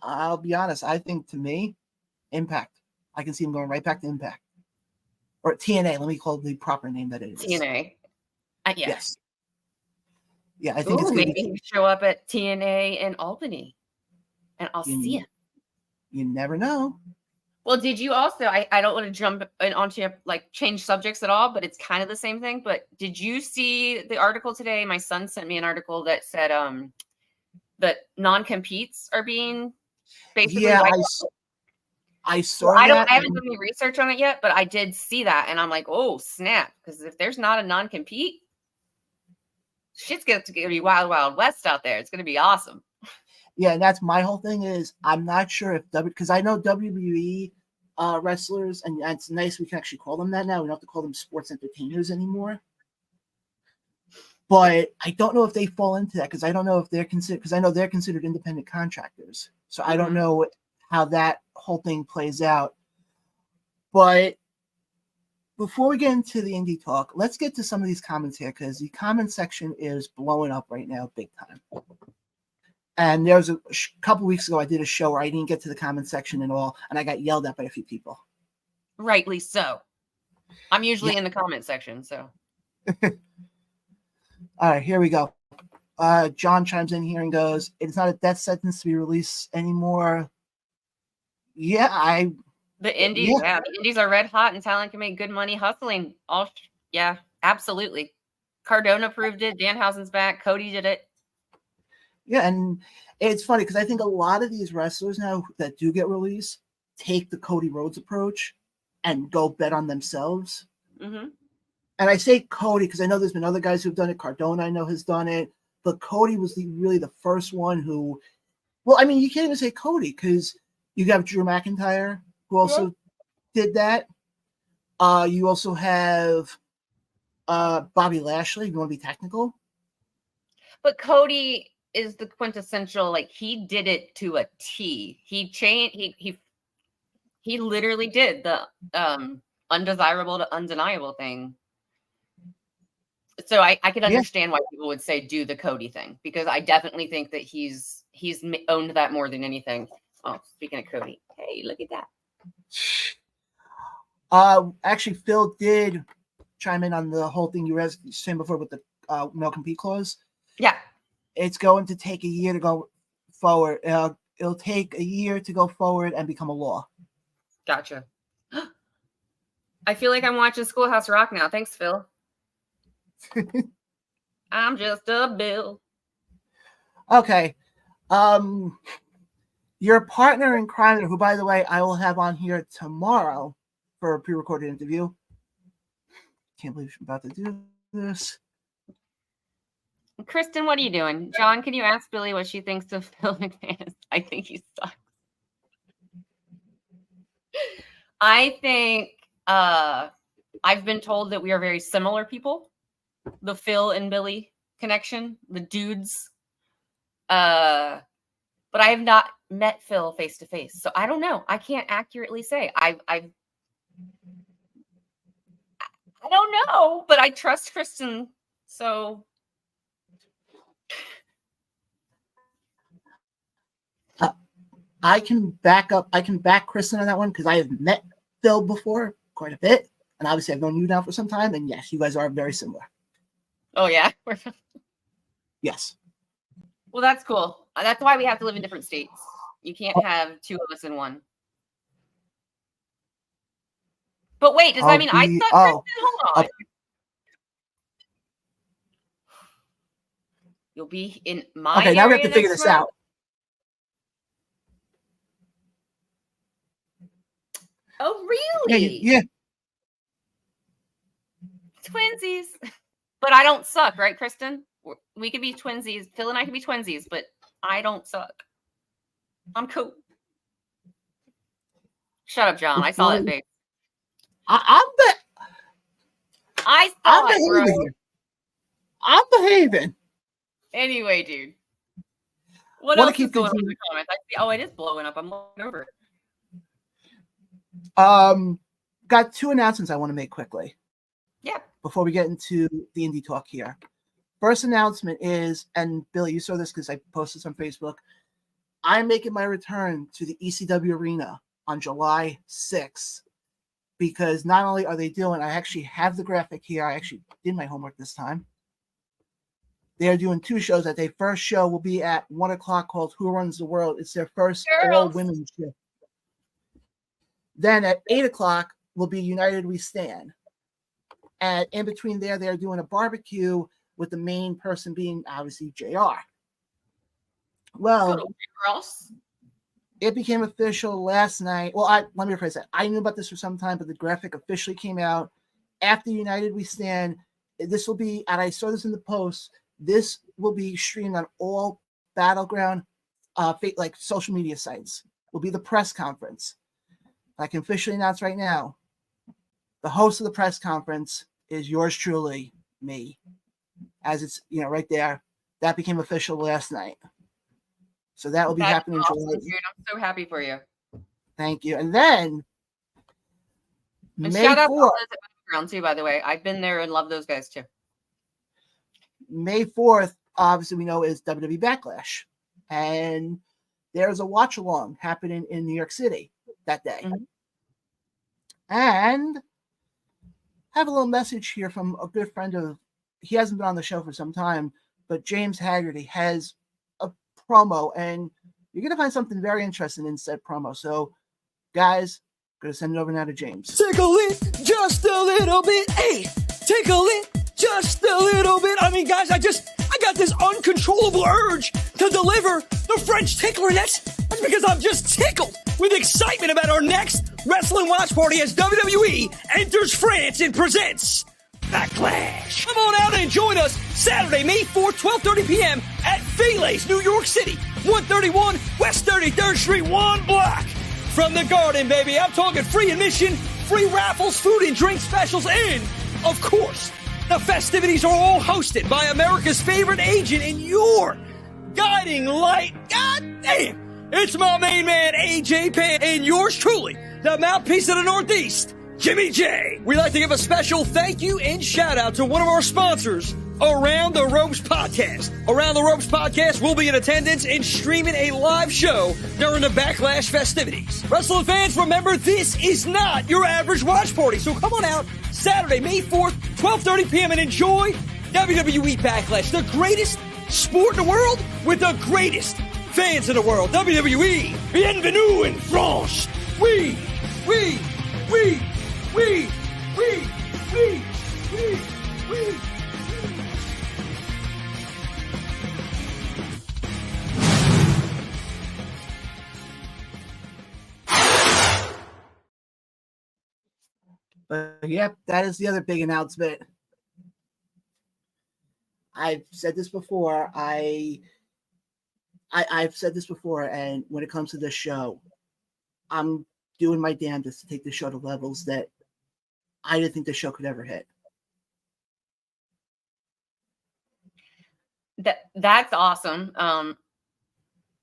I'll be honest. I think to me, Impact. I can see him going right back to Impact. Or TNA. Let me call it the proper name that it is. TNA. Yeah. Yes. Yeah, I think it's maybe he show up at TNA in Albany, and I'll see him. You never know. Well, did you also? I don't want to jump onto change subjects at all, but it's kind of the same thing. But did you see the article today? My son sent me an article that said that non-competes are being basically. Yeah, I saw that. I haven't done any research on it yet, but I did see that, and I'm like, oh snap! Because if there's not a non-compete, shit's going to be wild, wild west out there. It's going to be awesome. Yeah, and that's my whole thing is I'm not sure if because I know WWE wrestlers, and it's nice we can actually call them that now. We don't have to call them sports entertainers anymore. But I don't know if they fall into that because I don't know if they're considered, because I know they're considered independent contractors. So I don't know how that whole thing plays out. But before we get into the indie talk, let's get to some of these comments here because the comment section is blowing up right now big time. And there was a couple weeks ago, I did a show where I didn't get to the comment section at all, and I got yelled at by a few people. Rightly so. I'm usually in the comment section, so. All right, here we go. John chimes in here and goes, "It's not a death sentence to be released anymore." Yeah, the indies are red hot and talent can make good money hustling. Yeah, absolutely. Cardona proved it. Danhausen's back. Cody did it. Yeah, and it's funny because I think a lot of these wrestlers now that do get released take the Cody Rhodes approach and go bet on themselves. Mm-hmm. And I say Cody because I know there's been other guys who've done it. Cardona, I know, has done it. But Cody was really the first one who, well, I mean, you can't even say Cody because you have Drew McIntyre who also did that. You also have Bobby Lashley, if you want to be technical. But Cody is the quintessential, like, he did it to a T. He changed, he literally did the undesirable to undeniable thing. So I can understand why people would say do the Cody thing, because I definitely think that he's owned that more than anything. Oh, speaking of Cody, hey, look at that. Actually, Phil did chime in on the whole thing you were saying before with the no compete clause. Yeah, it's going to take a year to go forward. It'll take a year to go forward and become a law. Gotcha. I feel like I'm watching Schoolhouse Rock now. Thanks, Phil. I'm just a bill. Okay. Your partner in crime, who, by the way, I will have on here tomorrow for a pre-recorded interview. Can't believe I'm about to do this. Kristen, what are you doing? John, can you ask Billie what she thinks of Phil McMahon? I think he sucks. I think I've been told that we are very similar people. The Phil and Billie connection, the dudes. But I have not met Phil face to face, so I don't know. I can't accurately say. I don't know, but I trust Kristen, so. I can back Kristen on that one because I have met Phil before quite a bit, and obviously I've known you now for some time, and yes, you guys are very similar. Oh yeah. Yes. Well, that's cool. That's why we have to live in different states. You can't have two of us in one. But wait, does that mean I suck, Kristen? Hold on. You'll be in my okay, now we have to figure this out. Oh, really? Yeah. Twinsies. But I don't suck, right, Kristen? We could be twinsies. Phil and I can be twinsies, but I don't suck. I'm cool. Shut up, John. I saw that face. I'm behaving. I'm behaving. Anyway, dude. What else is going on in the comments? I see. Oh, it is blowing up. I'm looking over. Got two announcements I want to make quickly. Yeah. Before we get into the indie talk here. First announcement is, and Billie, you saw this because I posted on Facebook, I'm making my return to the ECW Arena on July 6th because not only are they doing, I actually have the graphic here. I actually did my homework this time. They are doing two shows. That their first show will be at 1 o'clock called Who Runs the World. It's their first all-women show. Then at 8 o'clock will be United We Stand. And in between there, they're doing a barbecue with the main person being obviously JR. Well, it became official last night. Well, let me rephrase that. I knew about this for some time, but the graphic officially came out after United We Stand. This will be, and I saw this in the post, this will be streamed on all Battleground like social media sites. Will be the press conference. I can officially announce right now, the host of the press conference is yours truly, me. As it's, right there. That became official last night. So that will be happening in July. Dude, I'm so happy for you. Thank you. And then and May shout 4th. Out to the background too, by the way. I've been there and love those guys too. May 4th, obviously we know, is WWE Backlash. And there's a watch along happening in New York City that day. Mm-hmm. And I have a little message here from a good friend of he hasn't been on the show for some time, but James Haggerty has a promo, and you're going to find something very interesting in said promo. So, guys, going to send it over now to James. Tickle it just a little bit. Hey, tickle it just a little bit. I mean, guys, I got this uncontrollable urge to deliver the French tickler. That's because I'm just tickled with excitement about our next wrestling watch party as WWE enters France and presents Backlash. Come on out and join us Saturday, May 4th, 12:30 p.m. at Feli's, New York City, 131 West 33rd Street, one block from the Garden, baby. I'm talking free admission, free raffles, food and drink specials, and, of course, the festivities are all hosted by America's favorite agent and your guiding light. God damn! It's my main man, AJ Pan, and yours truly, the mouthpiece of the Northeast, Jimmy J. We'd like to give a special thank you and shout out to one of our sponsors, Around the Ropes Podcast. Around the Ropes Podcast will be in attendance and streaming a live show during the Backlash festivities. Wrestling fans, remember, this is not your average watch party, so come on out Saturday, May 4th, 12:30 p.m. and enjoy WWE Backlash, the greatest sport in the world with the greatest fans in the world. WWE, bienvenue in France. We. But yep, that is the other big announcement. I've said this before. I've said this before, and when it comes to this show, I'm doing my damnedest to take the show to levels that I didn't think the show could ever hit. That's awesome.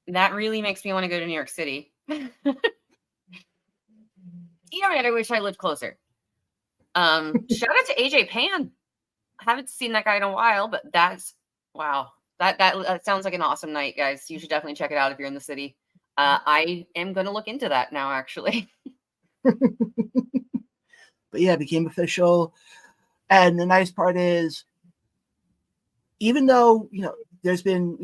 That really makes me want to go to New York City. You know, I wish I lived closer. Shout out to AJ Pan. I haven't seen that guy in a while, but wow. That sounds like an awesome night, guys. You should definitely check it out if you're in the city. I am going to look into that now, actually. But yeah, it became official. And the nice part is, even though, there's been,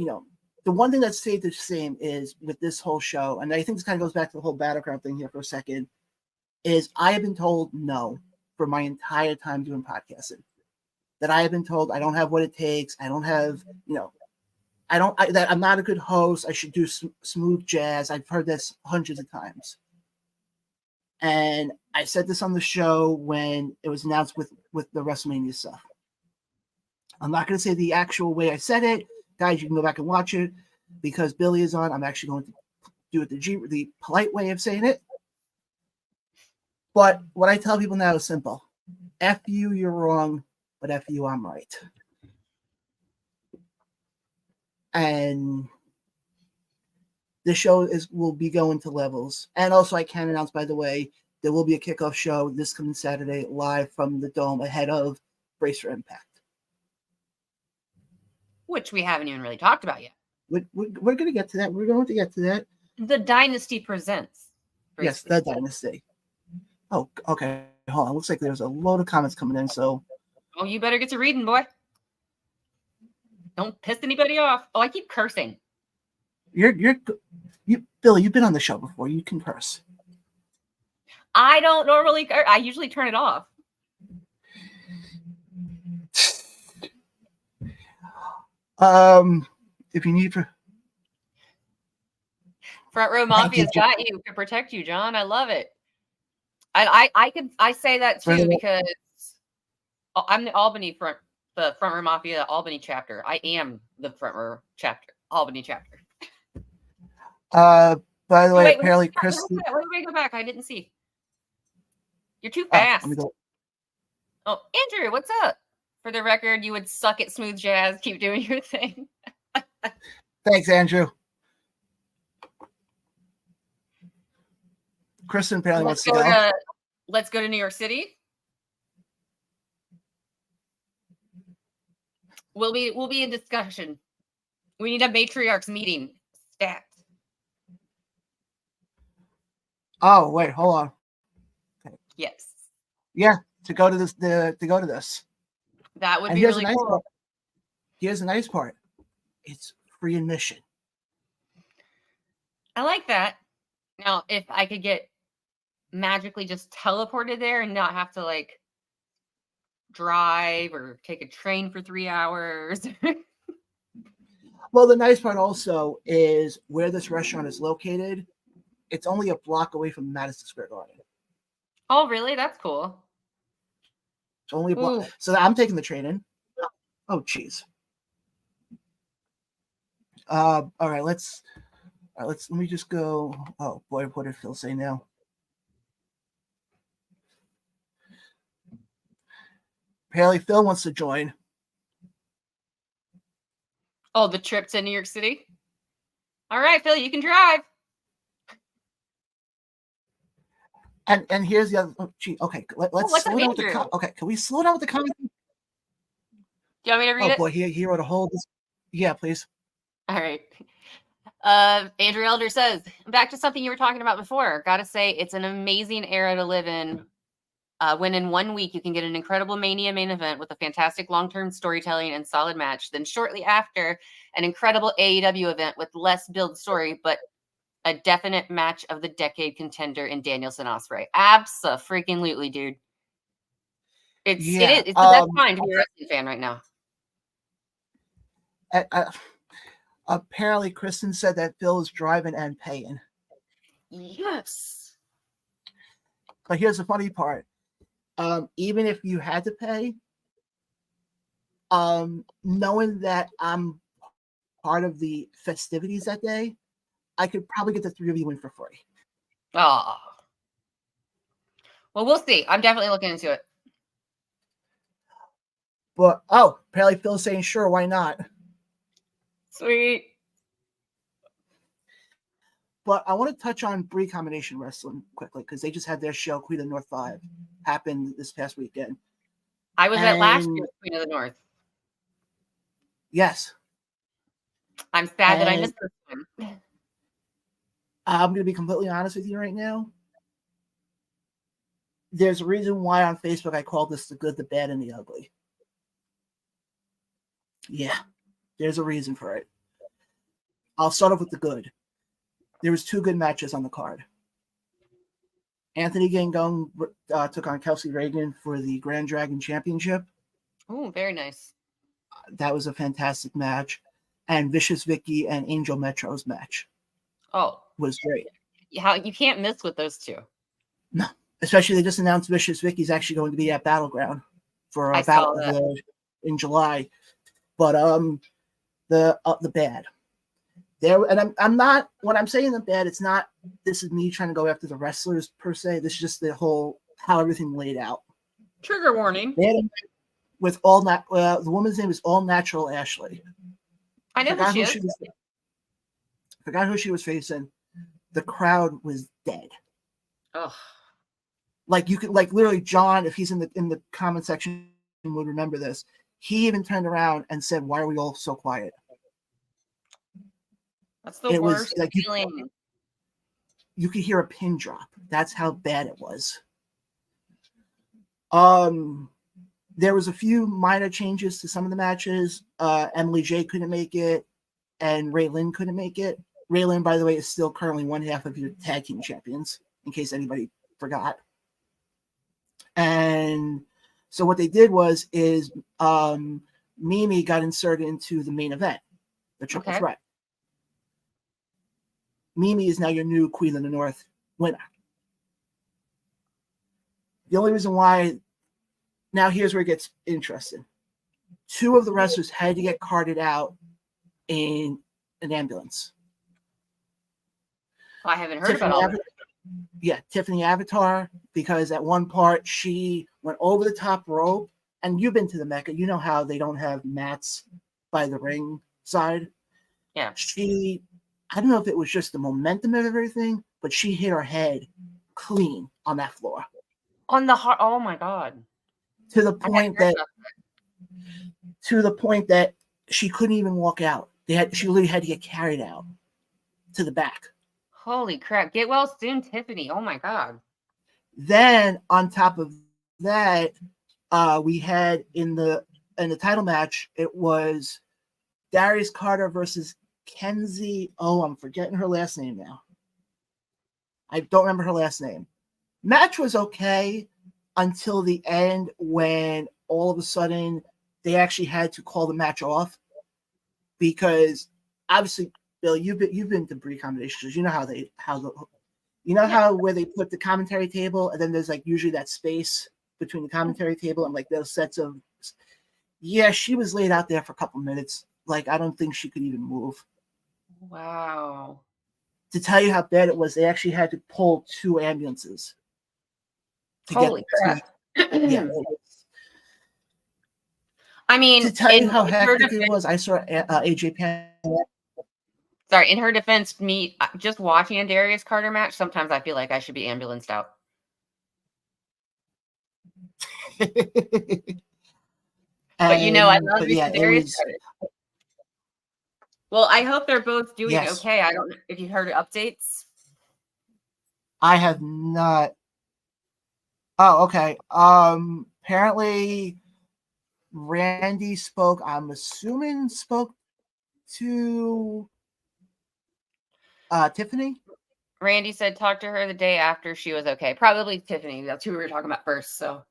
the one thing that stayed the same is with this whole show, and I think this kind of goes back to the whole Battleground thing here for a second, is I have been told no for my entire time doing podcasting. That I have been told I don't have what it takes. I don't have, that I'm not a good host. I should do smooth jazz. I've heard this hundreds of times. And I said this on the show when it was announced with the WrestleMania stuff. I'm not going to say the actual way I said it. Guys, you can go back and watch it because Billy is on. I'm actually going to do it the polite way of saying it. But what I tell people now is simple. F you, you're wrong, but F you, I'm right. And the show will be going to levels. And also, I can announce, by the way, there will be a kickoff show this coming Saturday live from the Dome ahead of Brace for Impact. Which we haven't even really talked about yet. We're going to get to that. We're going to get to that. The Dynasty presents. Yes, the Dynasty. Oh, okay. Hold on. Looks like there's a load of comments coming in. So, oh, you better get to reading, boy. Don't piss anybody off. Oh, I keep cursing. You, Billy. You've been on the show before. You can curse. I don't normally curse. I usually turn it off. If you need Front Row Mafia's got you to protect you, John. I love it. I say that too because I'm the Front Row Mafia Albany chapter. I am the Front Row chapter, Albany chapter. By the way, apparently Chris. Wait, go back. I didn't see. You're too fast. Oh, Andrew, what's up? For the record, you would suck at smooth jazz. Keep doing your thing. Thanks, Andrew. Kristen apparently wants to go. Let's go to New York City. We'll be in discussion. We need a Matriachs meeting. Stat. Oh, wait, hold on. Okay. Yes. Yeah, to go to this. That would And be here's really the nice cool. part. Here's the nice part. It's free admission. I like that. Now, if I could get magically just teleported there and not have to like drive or take a train for 3 hours. Well, the nice part also is where this restaurant is located. It's only a block away from Madison Square Garden. Oh, really? That's cool. It's only a block. Ooh. So I'm taking the train in. Oh, jeez. All right, let me just go. Oh boy, what did Phil say now? Apparently, Phil wants to join. Oh, the trip to New York City? All right, Phil, you can drive. And here's the other. Oh, gee, okay, let's what's slow up, down with the Andrew? okay. Can we slow down with the comment? Do you want me to read Oh it? boy, he wrote a whole. Yeah, please. All right. Andrew Elder says, back to something you were talking about before. Gotta say, it's an amazing era to live in. When in 1 week you can get an incredible Mania main event with a fantastic long-term storytelling and solid match. Then shortly after, an incredible AEW event with less build story, but a definite match of the decade contender in Danielson Ospreay. Abso-freaking-lutely, dude. It is. It's the best time to be a wrestling fan right now. Apparently, Kristen said that Phil is driving and paying. Yes. But here's the funny part. Even if you had to pay, knowing that I'm part of the festivities that day, I could probably get the three of you in for free. Oh. Well, we'll see. I'm definitely looking into it. But apparently Phil's saying sure, why not? Sweet. But I want to touch on Bree Combination Wrestling quickly because they just had their show, Queen of the North 5, happened this past weekend. I was at last year's Queen of the North. Yes. I'm sad that I missed this one. I'm going to be completely honest with you right now. There's a reason why on Facebook I call this the good, the bad, and the ugly. Yeah, there's a reason for it. I'll start off with the good. There was 2 good matches on the card. Anthony Gangone took on Kelsey Reagan for the Grand Dragon Championship. Oh, very nice. That was a fantastic match. And Vicious Vicky and Angel Metro's match. Oh, was great. You can't miss with those 2. No, especially they just announced Vicious Vicky's actually going to be at Battleground for a battle in July. But the bad. There, and I'm not, when I'm saying the bad, it's not, this is me trying to go after the wrestlers per se. This is just the whole, how everything laid out. Trigger warning. With all that, the woman's name is All Natural Ashley. I know who she is. Forgot who she was facing. The crowd was dead. Oh. Like you could, like literally John, if he's in the comment section, would remember this. He even turned around and said, "Why are we all so quiet?" That's the worst like feeling. You could hear a pin drop. That's how bad it was. There was a few minor changes to some of the matches. Emily J couldn't make it, and Ray Lynn couldn't make it. Ray Lynn, by the way, is still currently one half of your tag team champions, in case anybody forgot. And so what they did is Mimi got inserted into the main event, the triple threat. Mimi is now your new Queen of the North winner. The only reason why, now here's where it gets interesting. 2 of the wrestlers had to get carted out in an ambulance. I haven't heard about all that. Yeah, Tiffany Avatar, because at one part she went over the top rope, and you've been to the Mecca, you know how they don't have mats by the ring side. Yeah. I don't know if it was just the momentum of everything, but she hit her head clean on that floor. On the heart. Oh my God. To the point that she couldn't even walk out. She literally had to get carried out to the back. Holy crap. Get well soon, Tiffany. Oh my God. Then on top of that, we had in the in the title match, it was Darius Carter versus Kenzie. Oh, I'm forgetting her last name now. I don't remember her last name. Match was okay until the end when all of a sudden they actually had to call the match off because obviously, Bill, you've been to Bree accommodations. You know how where they put the commentary table and then there's like usually that space between the commentary table and like those sets of. Yeah, she was laid out there for a couple minutes. Like I don't think she could even move. Wow. To tell you how bad it was, they actually had to pull 2 ambulances. Holy crap. Yeah. I mean, To tell you how hectic it was, I saw AJ Penn. Sorry, in her defense, me just watching a Darius Carter match, sometimes I feel like I should be ambulanced out. But you know, I love Darius Carter. Well, I hope they're both doing okay. I don't know if you heard updates. I have not. Oh, okay. Apparently Randy spoke, I'm assuming spoke to Tiffany. Randy said talk to her the day after she was okay. Probably Tiffany. That's who we were talking about first. So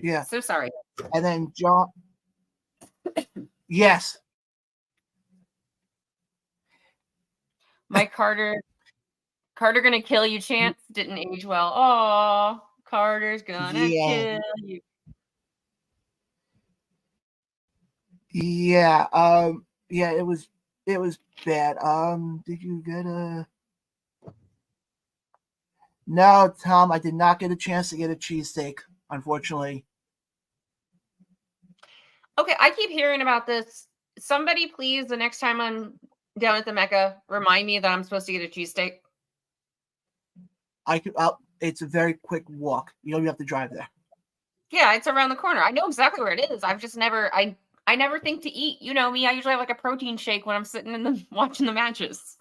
yeah. So sorry. And then John. Yes. My Carter gonna kill you chance didn't age well. Oh, Carter's gonna kill you. Yeah. Yeah, it was bad. Did you get a No, Tom, I did not get a chance to get a cheesesteak, unfortunately. Okay, I keep hearing about this. Somebody please, the next time I'm down at the Mecca, remind me that I'm supposed to get a cheesesteak. It's a very quick walk. You don't have to drive there. Yeah, it's around the corner. I know exactly where it is. I've just never I never think to eat. You know me, I usually have like a protein shake when I'm sitting in the watching the matches.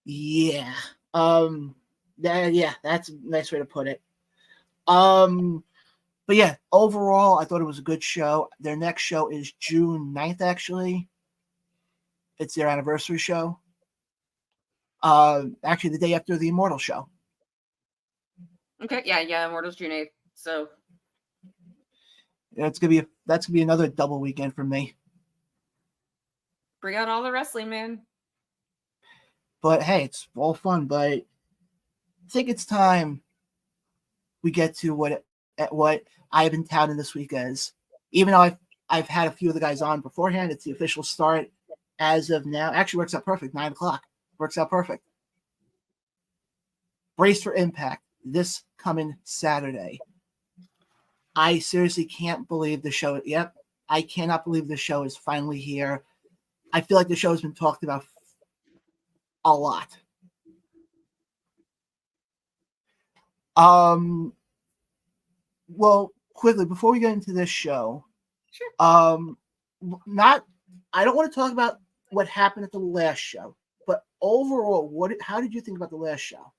Yeah. That's a nice way to put it. But yeah, overall, I thought it was a good show. Their next show is June 9th, actually. It's their anniversary show. Actually, the day after the Immortal show. Okay, yeah, Immortal's June 8th. So yeah, that's gonna be another double weekend for me. Bring out all the wrestling, man. But hey, it's all fun. But I think it's time we get to what I've been touting this week as. Even though I've had a few of the guys on beforehand, it's the official start as of now. Actually, works out perfect. 9:00 works out perfect. Brace for Impact this coming Saturday. I seriously can't believe the show. Yep, I cannot believe the show is finally here. I feel like the show has been talked about a lot. Well, quickly before we get into this show, sure. I don't want to talk about what happened at the last show, but overall, how did you think about the last show?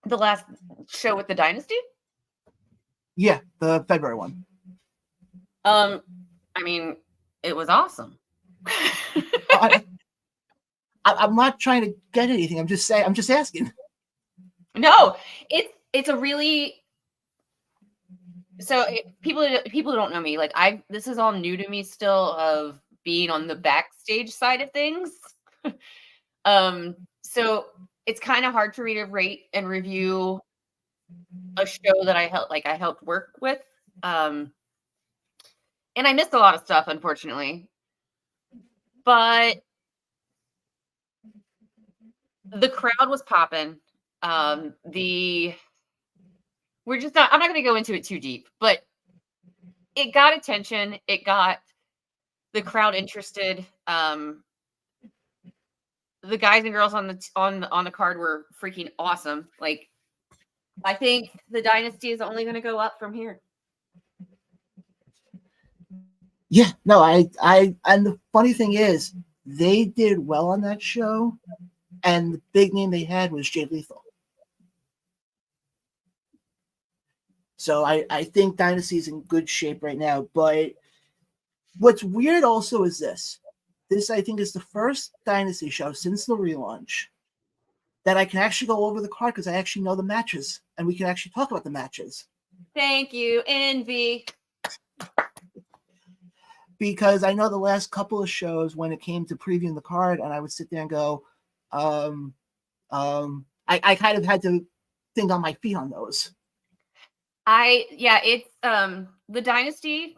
The last show with the Dynasty? Yeah, the February one. I mean, it was awesome. I'm not trying to get anything. I'm just asking. No, it's a really people who don't know me, like this is all new to me still of being on the backstage side of things. So it's kind of hard for me to rate and review a show that I helped work with. And I missed a lot of stuff, unfortunately. But the crowd was popping. I'm not going to go into it too deep, but it got attention. It got the crowd interested. The guys and girls on the card were freaking awesome. Like, I think the Dynasty is only going to go up from here. Yeah, no, and the funny thing is, they did well on that show, and the big name they had was Jay Lethal. So I think Dynasty is in good shape right now. But what's weird also is this. This, I think, is the first Dynasty show since the relaunch that I can actually go over the card because I actually know the matches and we can actually talk about the matches. Thank you, Envy. Because I know the last couple of shows when it came to previewing the card, and I would sit there and go, I kind of had to think on my feet on those. It's the Dynasty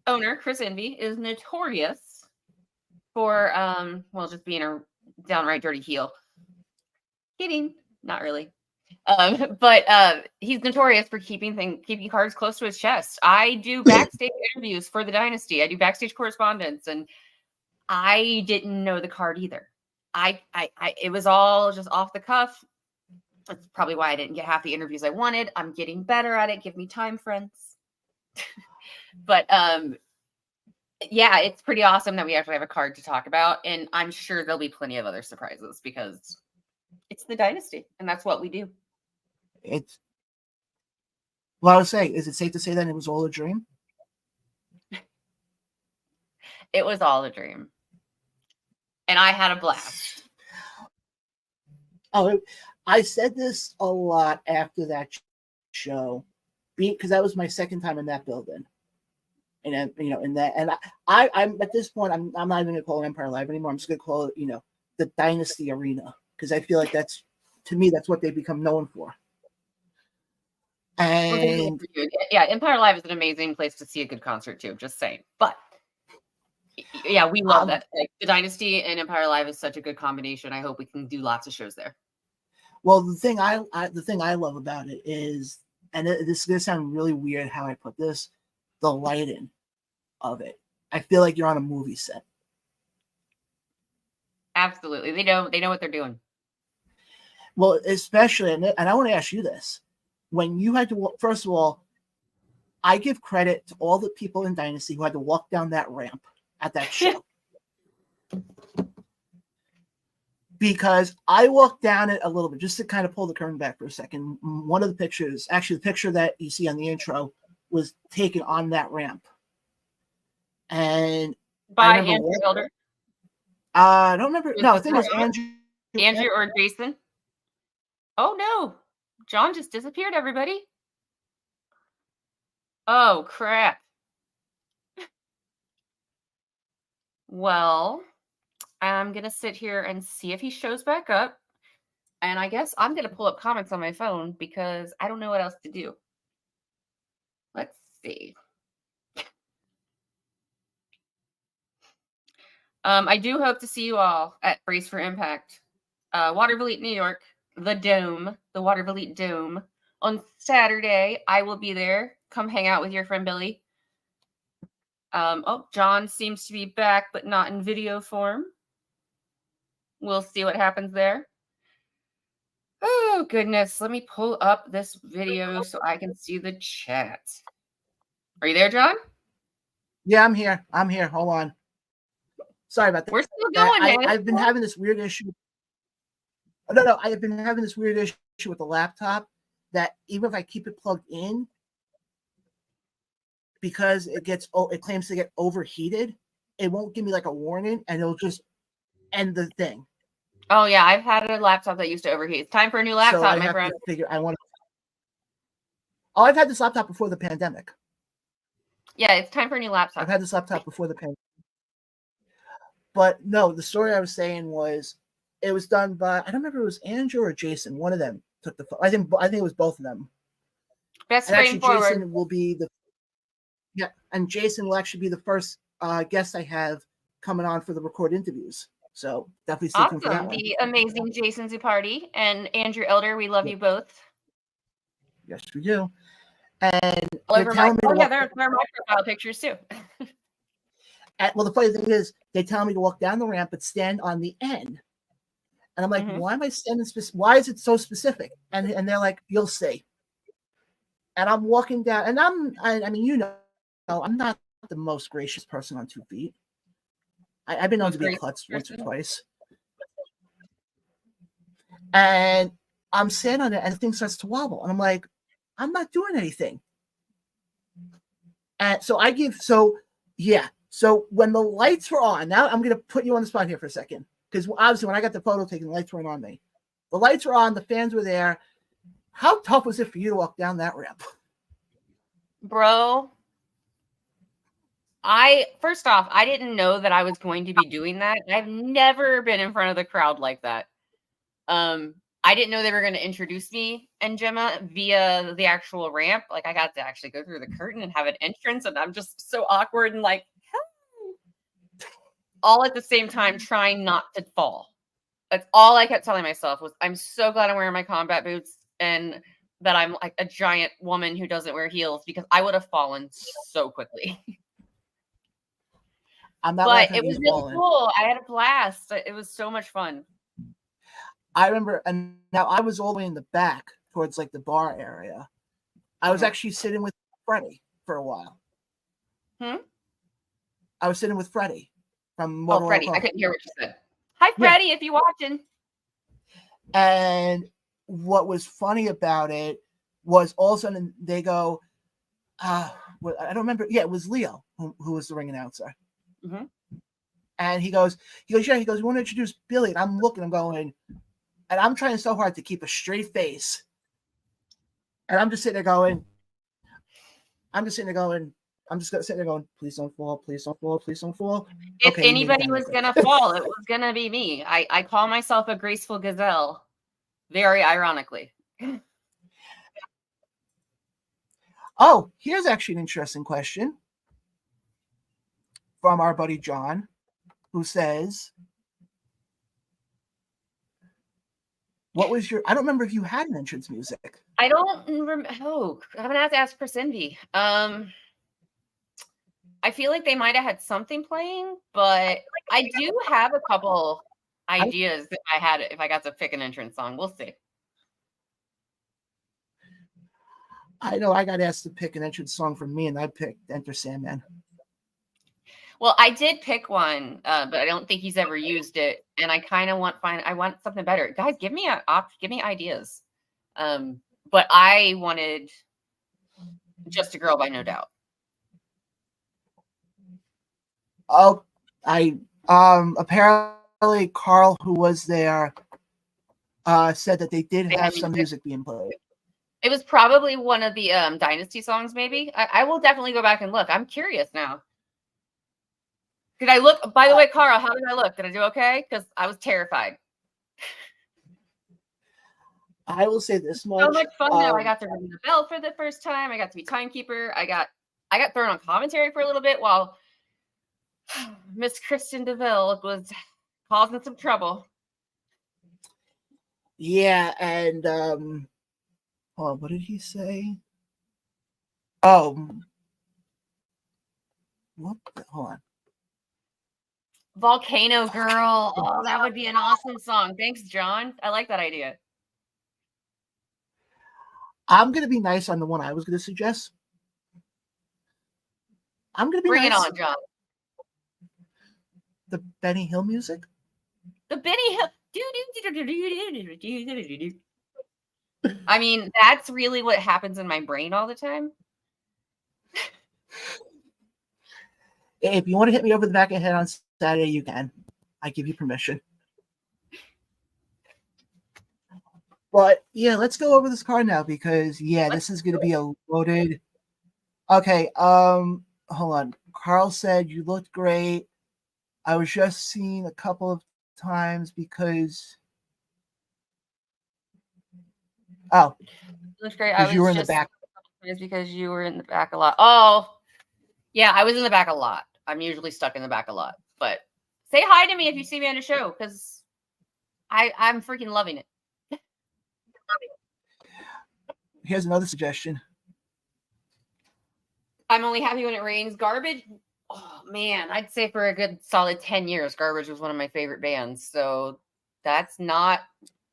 owner, Chris Envy, is notorious for just being a downright dirty heel. Kidding, not really. But he's notorious for keeping cards close to his chest. I do backstage interviews for the Dynasty. I do backstage correspondence, and I didn't know the card either. It was all just off the cuff. That's probably why I didn't get half the interviews I wanted. I'm getting better at it. Give me time, friends. But it's pretty awesome that we actually have a card to talk about, and I'm sure there'll be plenty of other surprises because it's the Dynasty, and that's what we do. I was saying, is it safe to say that it was all a dream? It was all a dream. And I had a blast. Oh, I said this a lot after that show because that was my second time in that building. And then, and I'm at this point, I'm not even going to call it Empire Live anymore. I'm just going to call it, the Dynasty Arena, because I feel like that's what they become known for. And yeah, Empire Live is an amazing place to see a good concert too. Just saying, but yeah, we love that. Like, the Dynasty and Empire Live is such a good combination. I hope we can do lots of shows there. Well, the thing I love about it is, and this is gonna sound really weird how I put this, the lighting of it. I feel like you're on a movie set. Absolutely, they know what they're doing. Well, especially, and I want to ask you this. When you had to, first of all, I give credit to all the people in Dynasty who had to walk down that ramp at that show. Because I walked down it a little bit, just to kind of pull the curtain back for a second. One of the pictures, actually the picture that you see on the intro, was taken on that ramp. And by Andrew Elder? I don't remember. No, I think it was Andrew or Jason. Oh no. John just disappeared, everybody. Oh, crap. Well, I'm going to sit here and see if he shows back up. And I guess I'm going to pull up comments on my phone because I don't know what else to do. Let's see. I do hope to see you all at Brace for Impact. Waterville, New York. The Waterville Dome. On Saturday, I will be there. Come hang out with your friend Billy. John seems to be back, but not in video form. We'll see what happens there. Oh, goodness. Let me pull up this video so I can see the chat. Are you there, John? Yeah, I'm here. Hold on. Sorry about that. We're still going, man. I've been having this weird issue. No. I have been having this weird issue with the laptop that even if I keep it plugged in, because it claims to get overheated, it won't give me like a warning, and it'll just end the thing. Oh yeah, I've had a laptop that used to overheat. It's time for a new laptop, my friend. I've had this laptop before the pandemic. Yeah, it's time for a new laptop. I've had this laptop before the pandemic. But no, the story I was saying was it was done by, I don't remember if it was Andrew or Jason. One of them took the phone. I think it was both of them. Best brain forward. Jason will be and Jason will actually be the first guest I have coming on for the record interviews. So definitely stay tuned for that one. The amazing Jason Zupardi and Andrew Elder, we love you both. Yes, we do. And they're my profile pictures too. Well, the funny thing is, they tell me to walk down the ramp, but stand on the end. And I'm like, why am I standing why is it so specific? And they're like, you'll see. And I'm walking down, and I mean, I'm not the most gracious person on 2 feet. I've been known to be klutz once or twice. And I'm standing on it, and the thing starts to wobble. And I'm like, I'm not doing anything. And so So when the lights were on, now I'm going to put you on the spot here for a second. Because obviously when I got the photo taken, the lights weren't on me. The lights were on, the fans were there. How tough was it for you to walk down that ramp? Bro, first off, I didn't know that I was going to be doing that. I've never been in front of the crowd like that. I didn't know they were going to introduce me and Gemma via the actual ramp. Like, I got to actually go through the curtain and have an entrance, and I'm just so awkward and like, all at the same time trying not to fall. That's all I kept telling myself was, I'm so glad I'm wearing my combat boots and that I'm like a giant woman who doesn't wear heels, because I would have fallen so quickly. But it was really cool. I had a blast. It was so much fun. I remember, and now I was all the way in the back towards like the bar area. I was actually sitting with Freddie for a while. I was sitting with Freddie from Motorola. Oh, Freddie. I couldn't hear what you said. Hi, Freddie, if you're watching. And what was funny about it was all of a sudden they go, I don't remember. Yeah, it was Leo who was the ring announcer. Mm-hmm. And he goes, we want to introduce Billie. And I'm looking, I'm going, and I'm trying so hard to keep a straight face. And I'm just sitting there going, please don't fall, please don't fall, please don't fall. If anybody was going to fall, it was going to be me. I call myself a graceful gazelle, very ironically. Oh, here's actually an interesting question from our buddy John, who says, what was your, I don't remember if you had an entrance music. I don't remember. Oh, I'm going to have to ask Chris Envy. I feel like they might have had something playing, but I do have a couple ideas that I had if I got to pick an entrance song. We'll see. I know I got asked to pick an entrance song from me, and I picked Enter Sandman. Well, I did pick one, but I don't think he's ever used it, and I kind of want something better. Guys, give me ideas. But I wanted Just a Girl by No Doubt. Oh, apparently Carl, who was there, said that they did have some music being played. It was probably one of the Dynasty songs, maybe. I will definitely go back and look. I'm curious now. Did I look? By the way, Carl, how did I look? Did I do okay? Because I was terrified. I will say this much. So much fun now. I got to ring the bell for the first time. I got to be timekeeper. I got thrown on commentary for a little bit while Miss Kristen DeVille was causing some trouble. Yeah, and what did he say? Hold on. Volcano Girl. Oh, that would be an awesome song. Thanks, John. I like that idea. I'm going to be nice on the one I was going to suggest. I'm going to be Bring nice. it on, John. The Benny Hill music? The Benny Hill. I mean, that's really what happens in my brain all the time. If you want to hit me over the back of the head on Saturday, you can. I give you permission. But yeah, let's go over this card now because this is going to be a loaded. Okay, hold on. Carl said you looked great. I was just seeing a couple of times because. Oh, it looks great. You were in the back. Because you were in the back a lot. Oh, yeah, I was in the back a lot. I'm usually stuck in the back a lot. But say hi to me if you see me on a show because I'm freaking loving it. Here's another suggestion. I'm only happy when it rains. Garbage. Oh, man. I'd say for a good solid 10 years, Garbage was one of my favorite bands. So that's not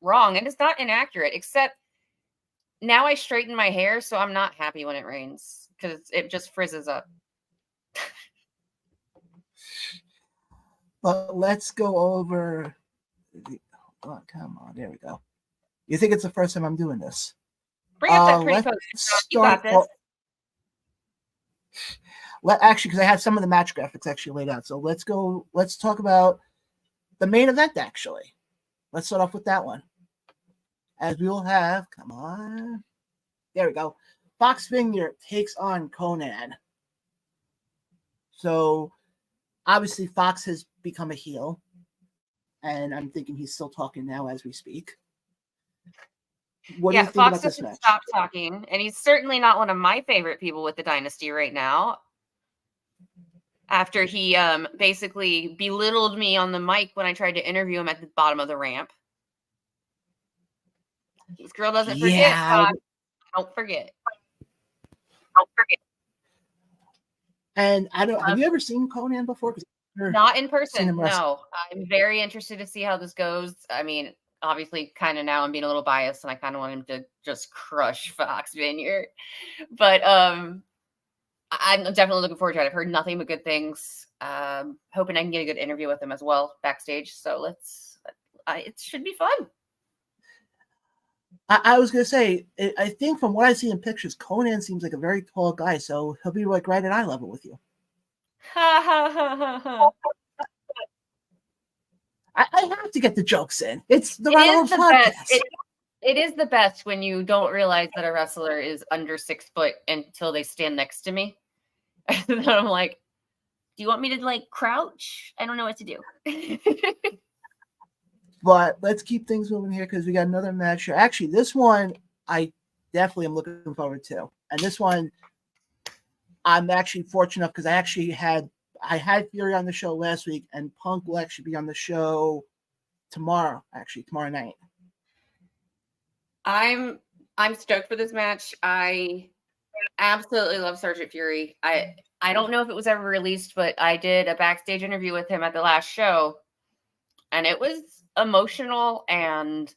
wrong. And it's not inaccurate, except now I straighten my hair. So I'm not happy when it rains because it just frizzes up. But let's go over. Oh, come on. There we go. You think it's the first time I'm doing this? Bring up that pretty post. You got this. Actually, because I have some of the match graphics actually laid out. So let's talk about the main event, actually. Let's start off with that one. As we will have, come on. There we go. Fox Vineyard takes on Conan. So obviously Fox has become a heel. And I'm thinking he's still talking now as we speak. What do you think Fox about this doesn't match? stop talking, and he's certainly not one of my favorite people with the Dynasty right now. After he basically belittled me on the mic when I tried to interview him at the bottom of the ramp. This girl doesn't forget, Fox. Don't forget. Don't forget. And I don't. Have you ever seen Conan before? Not in person. No, I'm very interested to see how this goes. I mean, obviously, kind of now I'm being a little biased, and I kind of want him to just crush Fox Vineyard. But I'm definitely looking forward to it. I've heard nothing but good things. Hoping I can get a good interview with him as well backstage. So it should be fun. I was gonna say, I think from what I see in pictures, Conan seems like a very tall guy, so he'll be like right at eye level with you. Ha. I have to get the jokes in. It's the Round podcast. It is the best when you don't realize that a wrestler is under 6 foot until they stand next to me. And then I'm like, do you want me to like crouch? I don't know what to do. But let's keep things moving here because we got another match here. Actually, this one I definitely am looking forward to. And this one I'm actually fortunate enough because I had Fury on the show last week, and Punk will actually be on the show tomorrow night. I'm stoked for this match. I absolutely love Sergeant Fury. I don't know if it was ever released, but I did a backstage interview with him at the last show, and it was emotional, and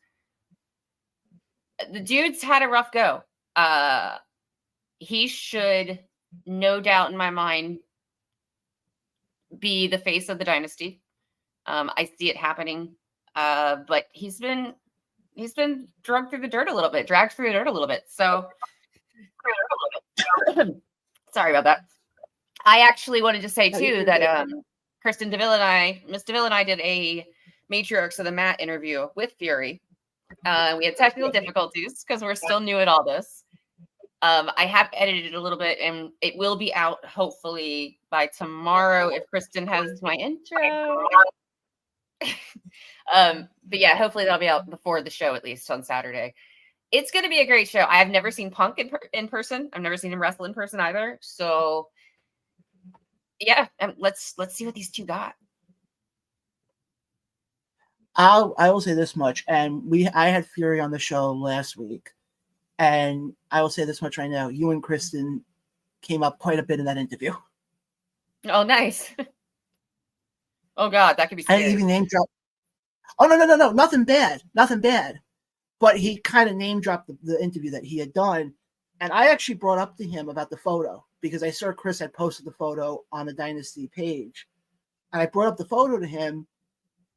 the dude's had a rough go. He should, no doubt in my mind, be the face of the Dynasty. I see it happening, but he's been dragged through the dirt a little bit. So sorry about that. I actually wanted to say too that Miss DeVille and I did a Matriarchs of the Mat interview with Fury. We had technical difficulties because we're still new at all this. I have edited it a little bit, and it will be out hopefully by tomorrow if Kristen has my intro. But yeah, hopefully that'll be out before the show, at least on Saturday. It's going to be a great show. I have never seen Punk in person. I've never seen him wrestle in person either. So yeah, let's see what these two got. I will say this much, and I had Fury on the show last week, and I will say this much right now: you and Kristen came up quite a bit in that interview. Oh, nice. Oh God, that could be scary. And even name drop. Oh no, nothing bad. But he kind of name dropped the interview that he had done, and I actually brought up to him about the photo because I saw Chris had posted the photo on the Dynasty page, and I brought up the photo to him.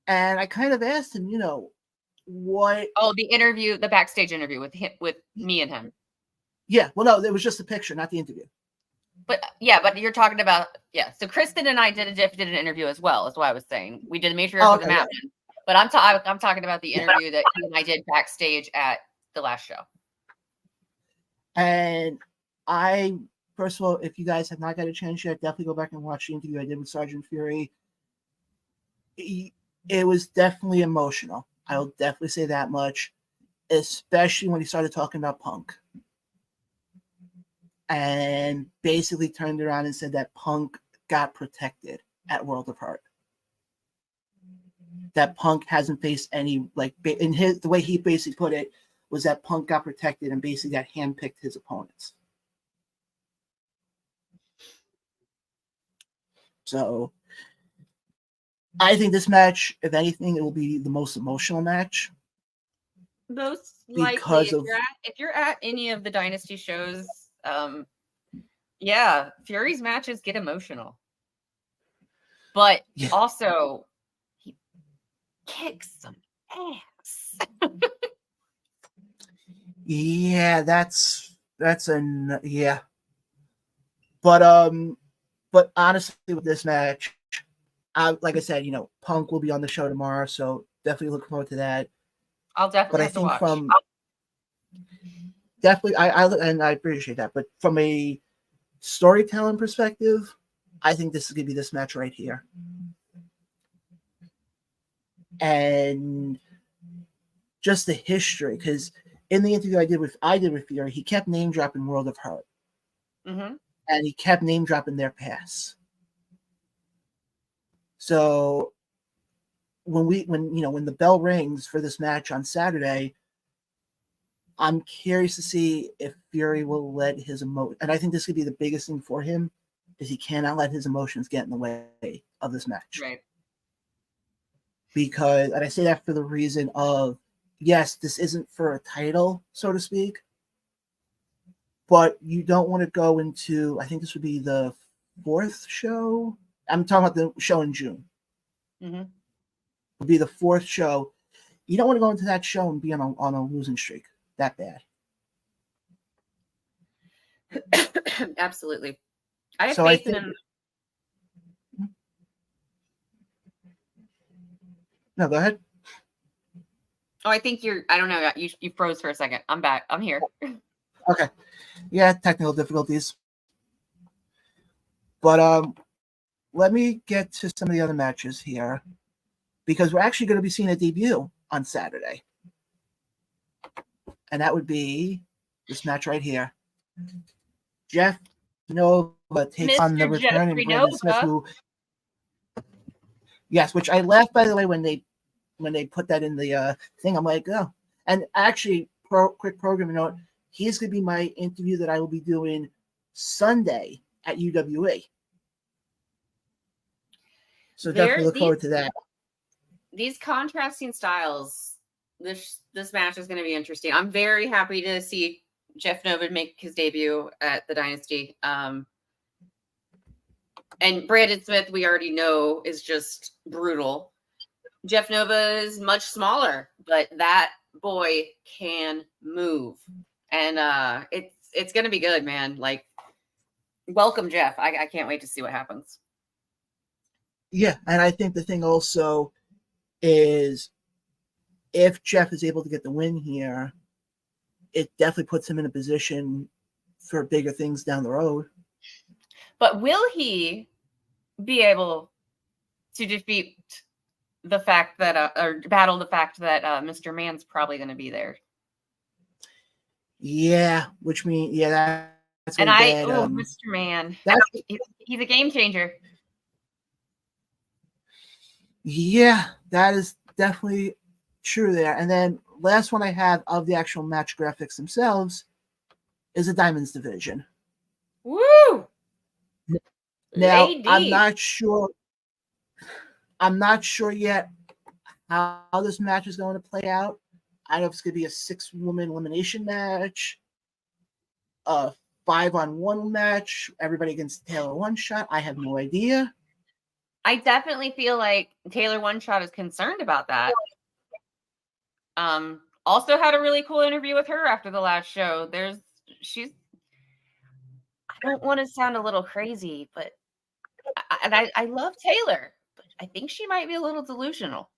And I kind of asked him, what? Oh, the backstage interview with him, with me and him. Yeah, well, no, it was just a picture, not the interview. But you're talking about So Kristen and I did an interview as well. That's what I was saying. We did a Matriarchs of the Mat one, but I'm talking about the interview that he and I did backstage at the last show. And first of all, if you guys have not got a chance yet, definitely go back and watch the interview I did with Sergeant Fury. It was definitely emotional. I will definitely say that much, especially when he started talking about Punk. And basically turned around and said that Punk got protected at World of Hurt. That Punk hasn't faced any, the way he basically put it was that Punk got protected and basically got handpicked his opponents. So I think this match, if anything, it will be the most emotional match. Most likely, if you're at any of the Dynasty shows, Fury's matches get emotional. But also, he kicks some ass. Yeah, that's. But But honestly, with this match, like I said, Punk will be on the show tomorrow, so definitely look forward to that. I'll definitely But I have to think watch. definitely, I appreciate that. But from a storytelling perspective, I think this is gonna be this match right here. And just the history, because in the interview I did with Fury, he kept name dropping World of Hurt, Mm-hmm. and he kept name dropping their past. So when the bell rings for this match on Saturday, I'm curious to see if Fury will let his emotion, and I think this could be the biggest thing for him, is he cannot let his emotions get in the way of this match. Right. Because, and I say that for the reason of, yes, this isn't for a title, so to speak, but you don't want to go into, I think this would be the 4th show. I'm talking about the show in June. Mm-hmm. Would be the 4th show. You don't want to go into that show and be on a losing streak that bad. Absolutely. I have So faith in him. No, go ahead. Oh, I think I don't know. You froze for a second. I'm back. I'm here. Okay. Yeah, technical difficulties. But let me get to some of the other matches here, because we're actually going to be seeing a debut on Saturday. And that would be this match right here. Jeff Nova takes on the returning Brandon Smith, who, yes, which I laughed, by the way, when they put that in the thing. I'm like, oh. And actually, quick programming note, he's going to be my interview that I will be doing Sunday at UWE. So definitely look forward to that. These contrasting styles, this match is going to be interesting. I'm very happy to see Jeff Nova make his debut at the Dynasty. And Brandon Smith, we already know, is just brutal. Jeff Nova is much smaller, but that boy can move. And it's going to be good, man. Like, welcome, Jeff. I can't wait to see what happens. Yeah, and I think the thing also is, if Jeff is able to get the win here, it definitely puts him in a position for bigger things down the road. But will he be able to defeat the fact that, or battle the fact that Mr. Man's probably going to be there? Yeah, which means, yeah, that's and Mr. Man, he's a game changer. Yeah, that is definitely true there. And then last one I have of the actual match graphics themselves is a Diamonds division. Woo! Now, Lady. I'm not sure yet how this match is going to play out. I don't know if it's going to be a 6-woman elimination match, a 5-on-1 match, everybody against Taylor One Shot. I have no idea. I definitely feel like Taylor One Shot is concerned about that. Also had a really cool interview with her after the last show. I don't want to sound a little crazy, but I love Taylor, but I think she might be a little delusional.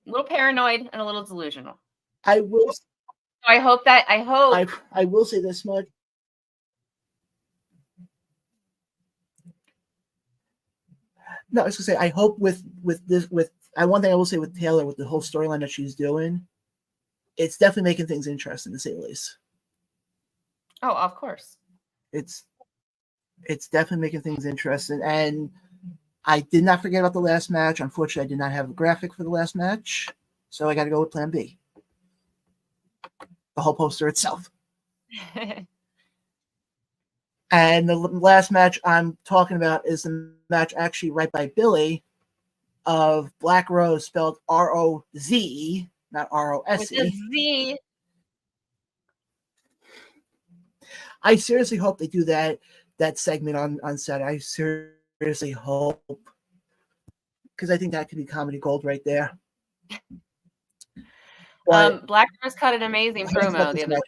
A little paranoid and a little delusional. I will say this much. No, I was gonna say, I hope with one thing I will say with Taylor, with the whole storyline that she's doing, it's definitely making things interesting, to say the least. Oh, of course. It's definitely making things interesting. And I did not forget about the last match. Unfortunately, I did not have a graphic for the last match, so I got to go with Plan B. The whole poster itself. And the last match I'm talking about is the match actually right by Billie of Black Rose, spelled R-O-Z, not R-O-S-E. With a Z. I seriously hope they do that segment on set. I seriously hope, because I think that could be comedy gold right there. Black Rose cut an amazing promo the other day.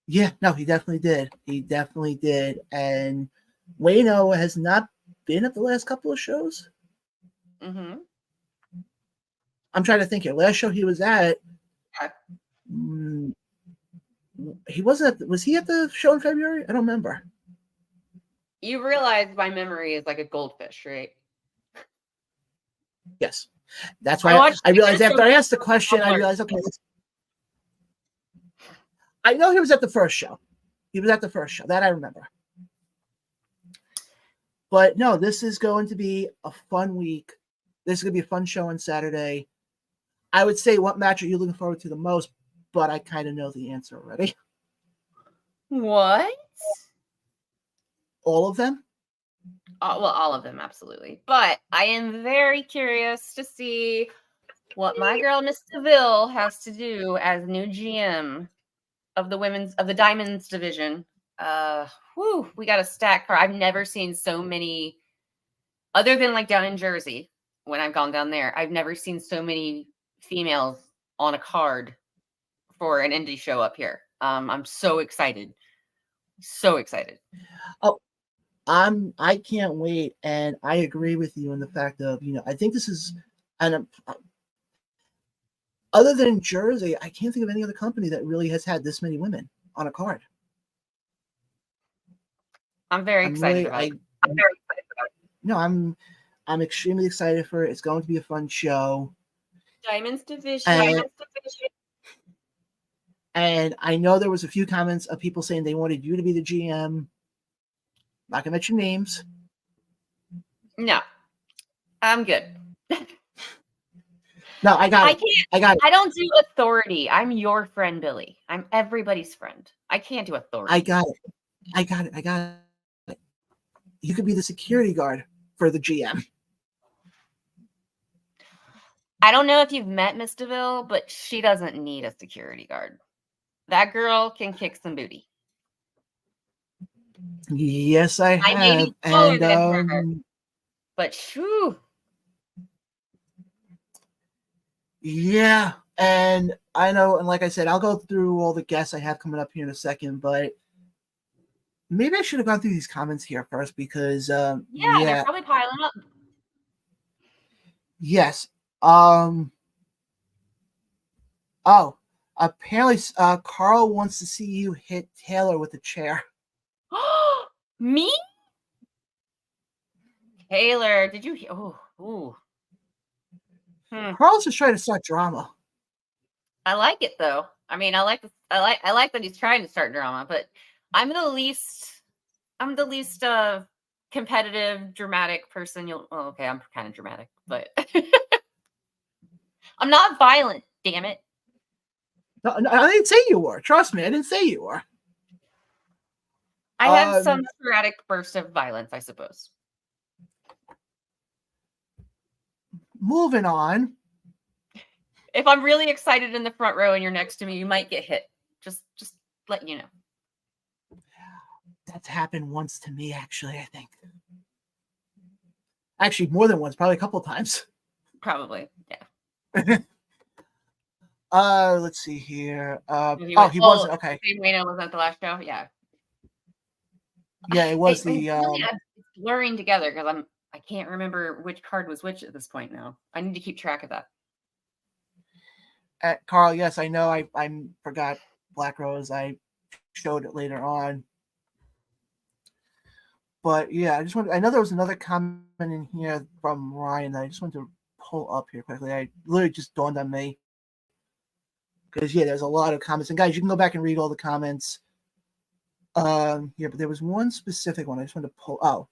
Yeah, no, he definitely did. He definitely did. And Wayno has not been at the last couple of shows. Mm-hmm. I'm trying to think here. Last show he was at, he wasn't at, was he at the show in February? I don't remember. You realize my memory is like a goldfish, right? Yes. That's why I realized after I asked the question, I Lord. realized, okay, I know he was at the first show. He was at the first show. That I remember. But no, this is going to be a fun week. This is going to be a fun show on Saturday. I would say, what match are you looking forward to the most? But I kind of know the answer already. What? All of them? Well, all of them, absolutely. But I am very curious to see what my girl Miss DeVille has to do as new GM of the Diamonds division. We got a stack card. I've never seen so many, other than like down in Jersey when I've gone down there. I've never seen so many females on a card for an indie show up here. I'm so excited. So excited. Oh, I can't wait, and I agree with you in the fact of, I think this is other than Jersey, I can't think of any other company that really has had this many women on a card. I'm very excited about it. I'm very excited about it. No, I'm extremely excited for it. It's going to be a fun show. Diamonds division. And I know there was a few comments of people saying they wanted you to be the GM. Not gonna mention names. No, I'm good. No, I got it. I got it. I don't do authority. I'm your friend, Billie. I'm everybody's friend. I can't do authority. I got it. You could be the security guard for the GM. I don't know if you've met Miss DeVille, but she doesn't need a security guard. That girl can kick some booty. Yes, I have. may be taller than her, but shoo. Yeah, and I know, and like I said, I'll go through all the guests I have coming up here in a second, but maybe I should have gone through these comments here first because they're probably piling up. Yes. Apparently Carl wants to see you hit Taylor with a chair. Me? Taylor, did you? Ooh. Carl's just trying to start drama. I like it though. I mean, I like that he's trying to start drama, but I'm the least competitive, dramatic person. Okay, I'm kind of dramatic, but I'm not violent. Damn it! No, I didn't say you were. Trust me, I didn't say you were. I have some sporadic bursts of violence, I suppose. Moving on. If I'm really excited in the front row and you're next to me, you might get hit. Just let you know. That's happened once to me, actually, I think. Actually, more than once, probably a couple of times. Probably, yeah. Let's see here. He wasn't. Okay. Wayno was at the last show. Yeah. Yeah, it was it's blurring together because I can't remember which card was which at this point now. I need to keep track of that. Carl, yes, I know. I forgot Black Rose. I showed it later on. But yeah, I know there was another comment in here from Ryan that I just wanted to pull up here quickly. I literally just dawned on me. Because there's a lot of comments. And guys, you can go back and read all the comments. But there was one specific one I just wanted to pull.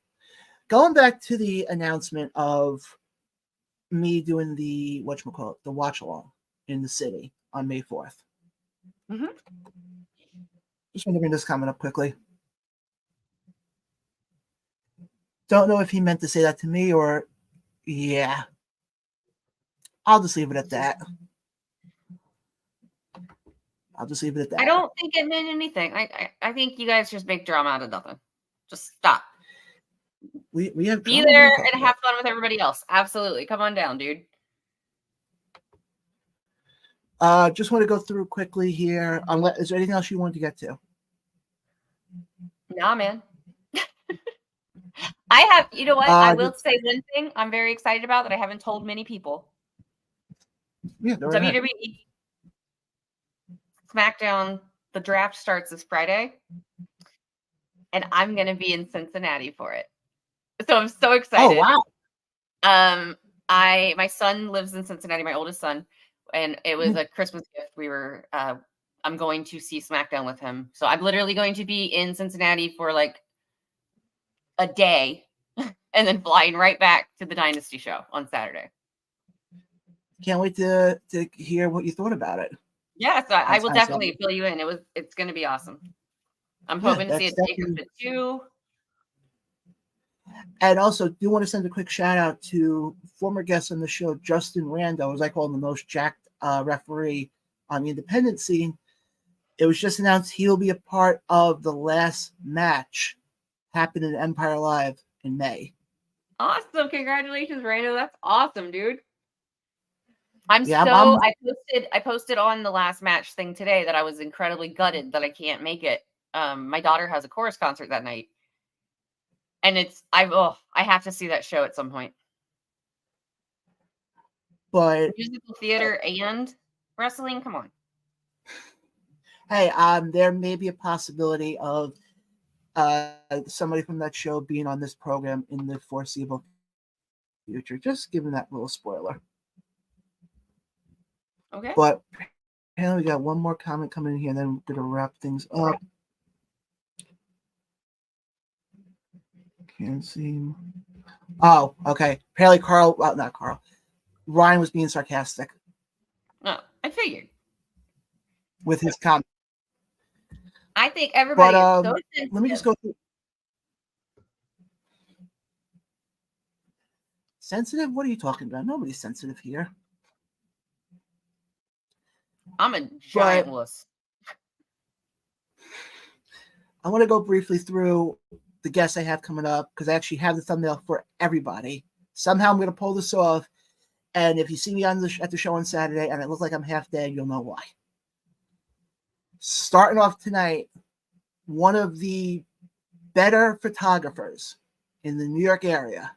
Going back to the announcement of me doing the the watch along in the city on May 4th. Mm-hmm. Just want to bring this comment up quickly. Don't know if he meant to say that to me or I'll just leave it at that. I don't think it meant anything. I think you guys just make drama out of nothing. Just stop. We have be there and have fun with everybody else. Absolutely. Come on down, dude. Just want to go through quickly here. Is there anything else you wanted to get to? Nah, man. I have, you know what? I will say one thing I'm very excited about that I haven't told many people. Yeah, go right ahead. WWE SmackDown, the draft starts this Friday, and I'm going to be in Cincinnati for it. So I'm so excited. Oh, wow. My son lives in Cincinnati, my oldest son, and it was a Christmas gift. I'm going to see SmackDown with him. So I'm literally going to be in Cincinnati for like a day and then flying right back to the Dynasty show on Saturday. Can't wait to hear what you thought about it. Yeah, so I will definitely fill you in. It's going to be awesome. I'm hoping to see a take of it too. And also, do want to send a quick shout out to former guest on the show, Justin Rando, as I call him, the most jacked referee on the independent scene. It was just announced he'll be a part of the last match happening in Empire Live in May. Awesome. Congratulations, Rando. That's awesome, dude. I posted on the last match thing today that I was incredibly gutted that I can't make it. My daughter has a chorus concert that night. And I have to see that show at some point. But musical theater and wrestling, come on. Hey, there may be a possibility of somebody from that show being on this program in the foreseeable future. Just giving that little spoiler. Okay. But apparently we got one more comment coming in here, and then we're gonna wrap things up. Can't see. Oh, okay. Apparently not Carl. Ryan was being sarcastic. Oh, I figured. With his comment. I think everybody is so sensitive. Let me just go through. Sensitive? What are you talking about? Nobody's sensitive here. I'm a giant wuss. I want to go briefly through the guests I have coming up because I actually have the thumbnail for everybody. Somehow I'm going to pull this off, and if you see me at the show on Saturday and I look like I'm half dead, you'll know why. Starting off tonight, one of the better photographers in the New York area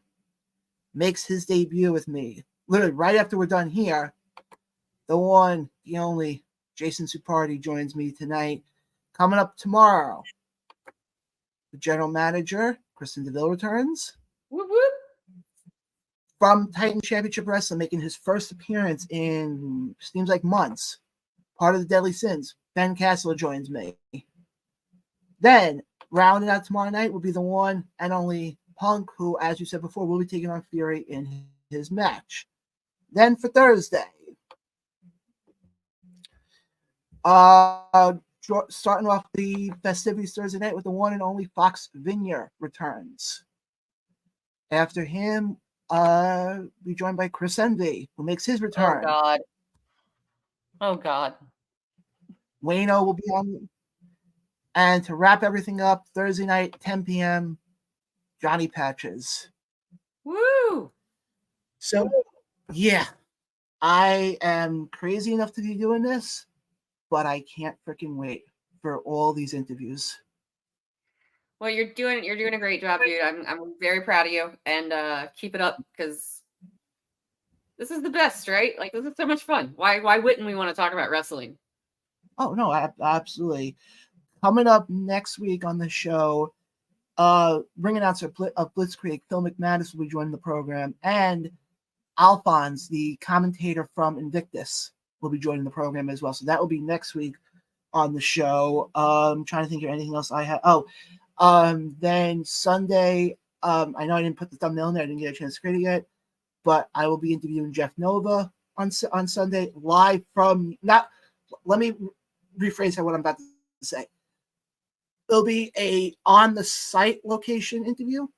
makes his debut with me. Literally right after we're done here, the one, the only, Jason Supardi joins me tonight. Coming up tomorrow, the general manager, Kristen DeVille, returns. Whoop, whoop. From Titan Championship Wrestling, making his first appearance in, seems like months, part of the Deadly Sins, Ben Castle joins me. Then, rounding out tomorrow night will be the one and only Punk, who, as you said before, will be taking on Fury in his match. Then for Thursday, starting off the festivities Thursday night with the one and only Fox Vineyard returns. After him, be joined by Chris Envy, who makes his return. Oh God. Wayno will be on. And to wrap everything up, Thursday night, 10 p.m., Johnny Patches. Woo! So, yeah, I am crazy enough to be doing this, but I can't freaking wait for all these interviews. Well, you're doing a great job, dude. I'm very proud of you, and keep it up because this is the best, right? Like, this is so much fun. Why wouldn't we want to talk about wrestling? Oh no, absolutely. Coming up next week on the show, ring announcer of Blitzkrieg, Phil McManus, will be joining the program, and Alphonse, the commentator from Invictus, will be joining the program as well. So that will be next week on the show. I'm trying to think of anything else I have. Then Sunday, I know I didn't put the thumbnail in there. I didn't get a chance to create it yet, but I will be interviewing Jeff Nova on Sunday live from. Let me rephrase what I'm about to say. It'll be a on the site location interview,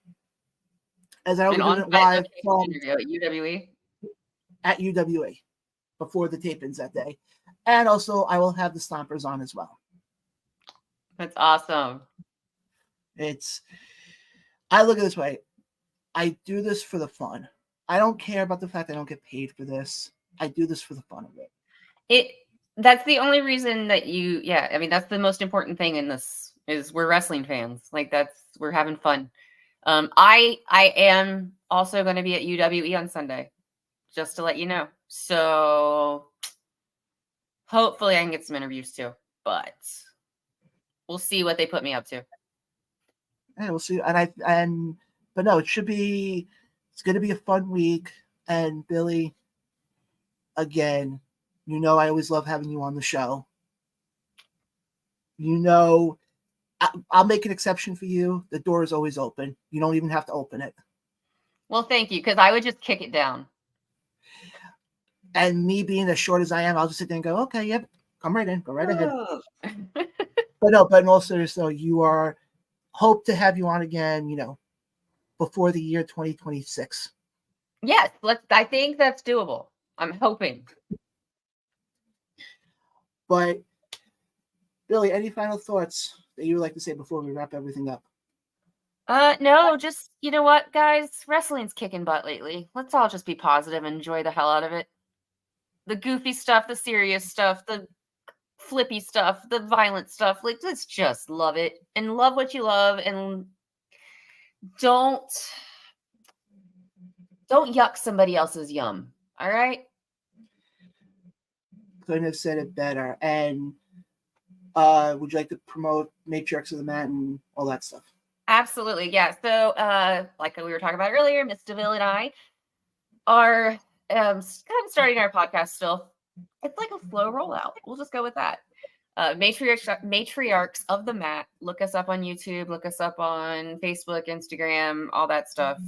as I will be doing it live from at UWE before the tape-ins that day, and also I will have the Stompers on as well. That's awesome. I look at it this way. I do this for the fun. I don't care about the fact I don't get paid for this. I do this for the fun of it. That's the only reason that that's the most important thing in this is we're wrestling fans. Like we're having fun. I am also going to be at UWE on Sunday, just to let you know. So hopefully I can get some interviews too, but we'll see what they put me up to. Yeah, we'll see. But no, it's going to be a fun week. And Billie, again, I always love having you on the show. I'll make an exception for you. The door is always open. You don't even have to open it. Well, thank you, because I would just kick it down. And me being as short as I am, I'll just sit there and go, okay, yep, come right in, go right ahead. But in all seriousness, though, you hope to have you on again, before the year 2026. Yes, I think that's doable. I'm hoping. But Billie, any final thoughts that you would like to say before we wrap everything up? No, just, you know what, guys? Wrestling's kicking butt lately. Let's all just be positive and enjoy the hell out of it. The goofy stuff, the serious stuff, the flippy stuff, the violent stuff. Like, let's just love it and love what you love, and don't yuck somebody else's yum. All right? Couldn't have said it better. And would you like to promote Matriachs of the Mat and all that stuff? Absolutely, yeah. So, like we were talking about earlier, Miss DeVille and I are kind of starting our podcast still. It's like a slow rollout. We'll just go with that. Matriarchs of the Mat. Look us up on YouTube. Look us up on Facebook, Instagram, all that stuff.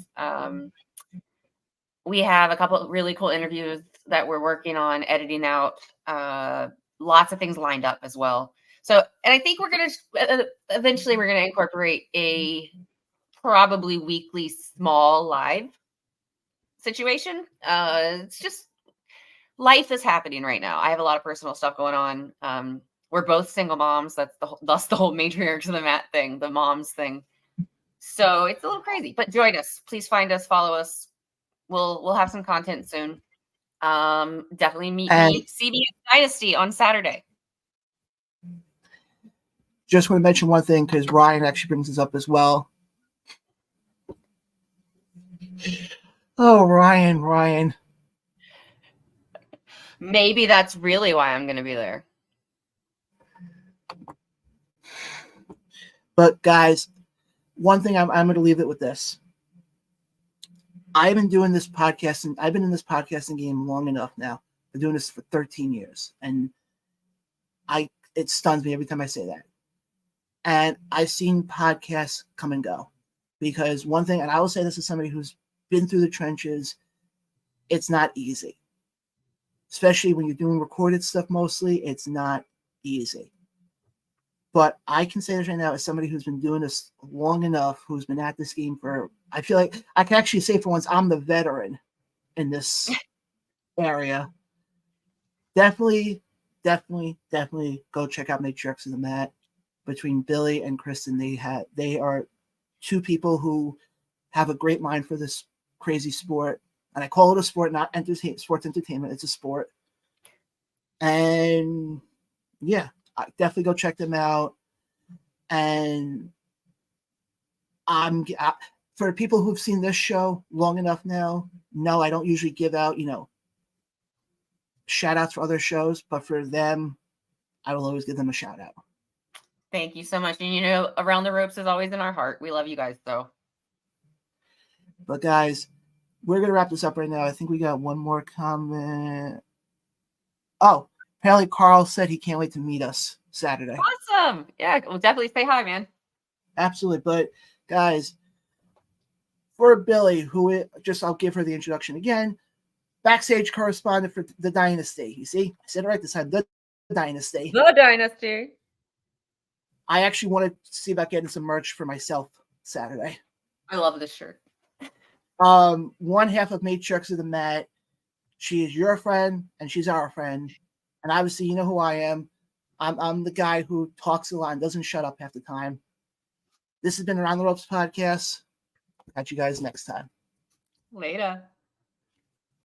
We have a couple of really cool interviews that we're working on editing out. Lots of things lined up as well. So, and I think we're going to eventually incorporate a probably weekly small live situation. It's just life is happening right now. I have a lot of personal stuff going on. We're both single moms. That's the whole Matriarchs of the Mat thing, the moms thing. So it's a little crazy, but join us. Please find us, follow us. We'll have some content soon. Definitely meet me CBS Dynasty on Saturday. Just want to mention one thing because Ryan actually brings this up as well. Oh, Ryan. Maybe that's really why I'm going to be there. But guys, one thing I'm going to leave it with this. I've been doing this podcasting. I've been in this podcasting game long enough now. I've been doing this for 13 years, and it stuns me every time I say that. And I've seen podcasts come and go, because one thing, and I will say this as somebody who's been through the trenches, it's not easy. Especially when you're doing recorded stuff mostly, it's not easy. But I can say this right now as somebody who's been doing this long enough, who's been at this game I feel like I can actually say for once, I'm the veteran in this area. Definitely go check out Matriachs of the Mat. Between Billie and Kristen, they are two people who have a great mind for this crazy sport. And I call it a sport, not sports entertainment. It's a sport. And yeah, definitely go check them out. And for people who've seen this show long enough now, no, I don't usually give out, shout outs for other shows, but for them, I will always give them a shout out. Thank you so much. And Around the Ropes is always in our heart. We love you guys, though. But guys, we're going to wrap this up right now. I think we got one more comment. Oh, apparently Carl said he can't wait to meet us Saturday. Awesome. Yeah, we'll definitely say hi, man. Absolutely. But guys, for Billie, I'll give her the introduction again. Backstage correspondent for the Dynasty. You see, I said it right this time. The Dynasty. The Dynasty. I actually want to see about getting some merch for myself Saturday. I love this shirt. One half of Matriarchs of the Mat. She is your friend, and she's our friend. And obviously, you know who I am. I'm the guy who talks a lot and doesn't shut up half the time. This has been Around the Ropes podcast. Catch you guys next time. Later.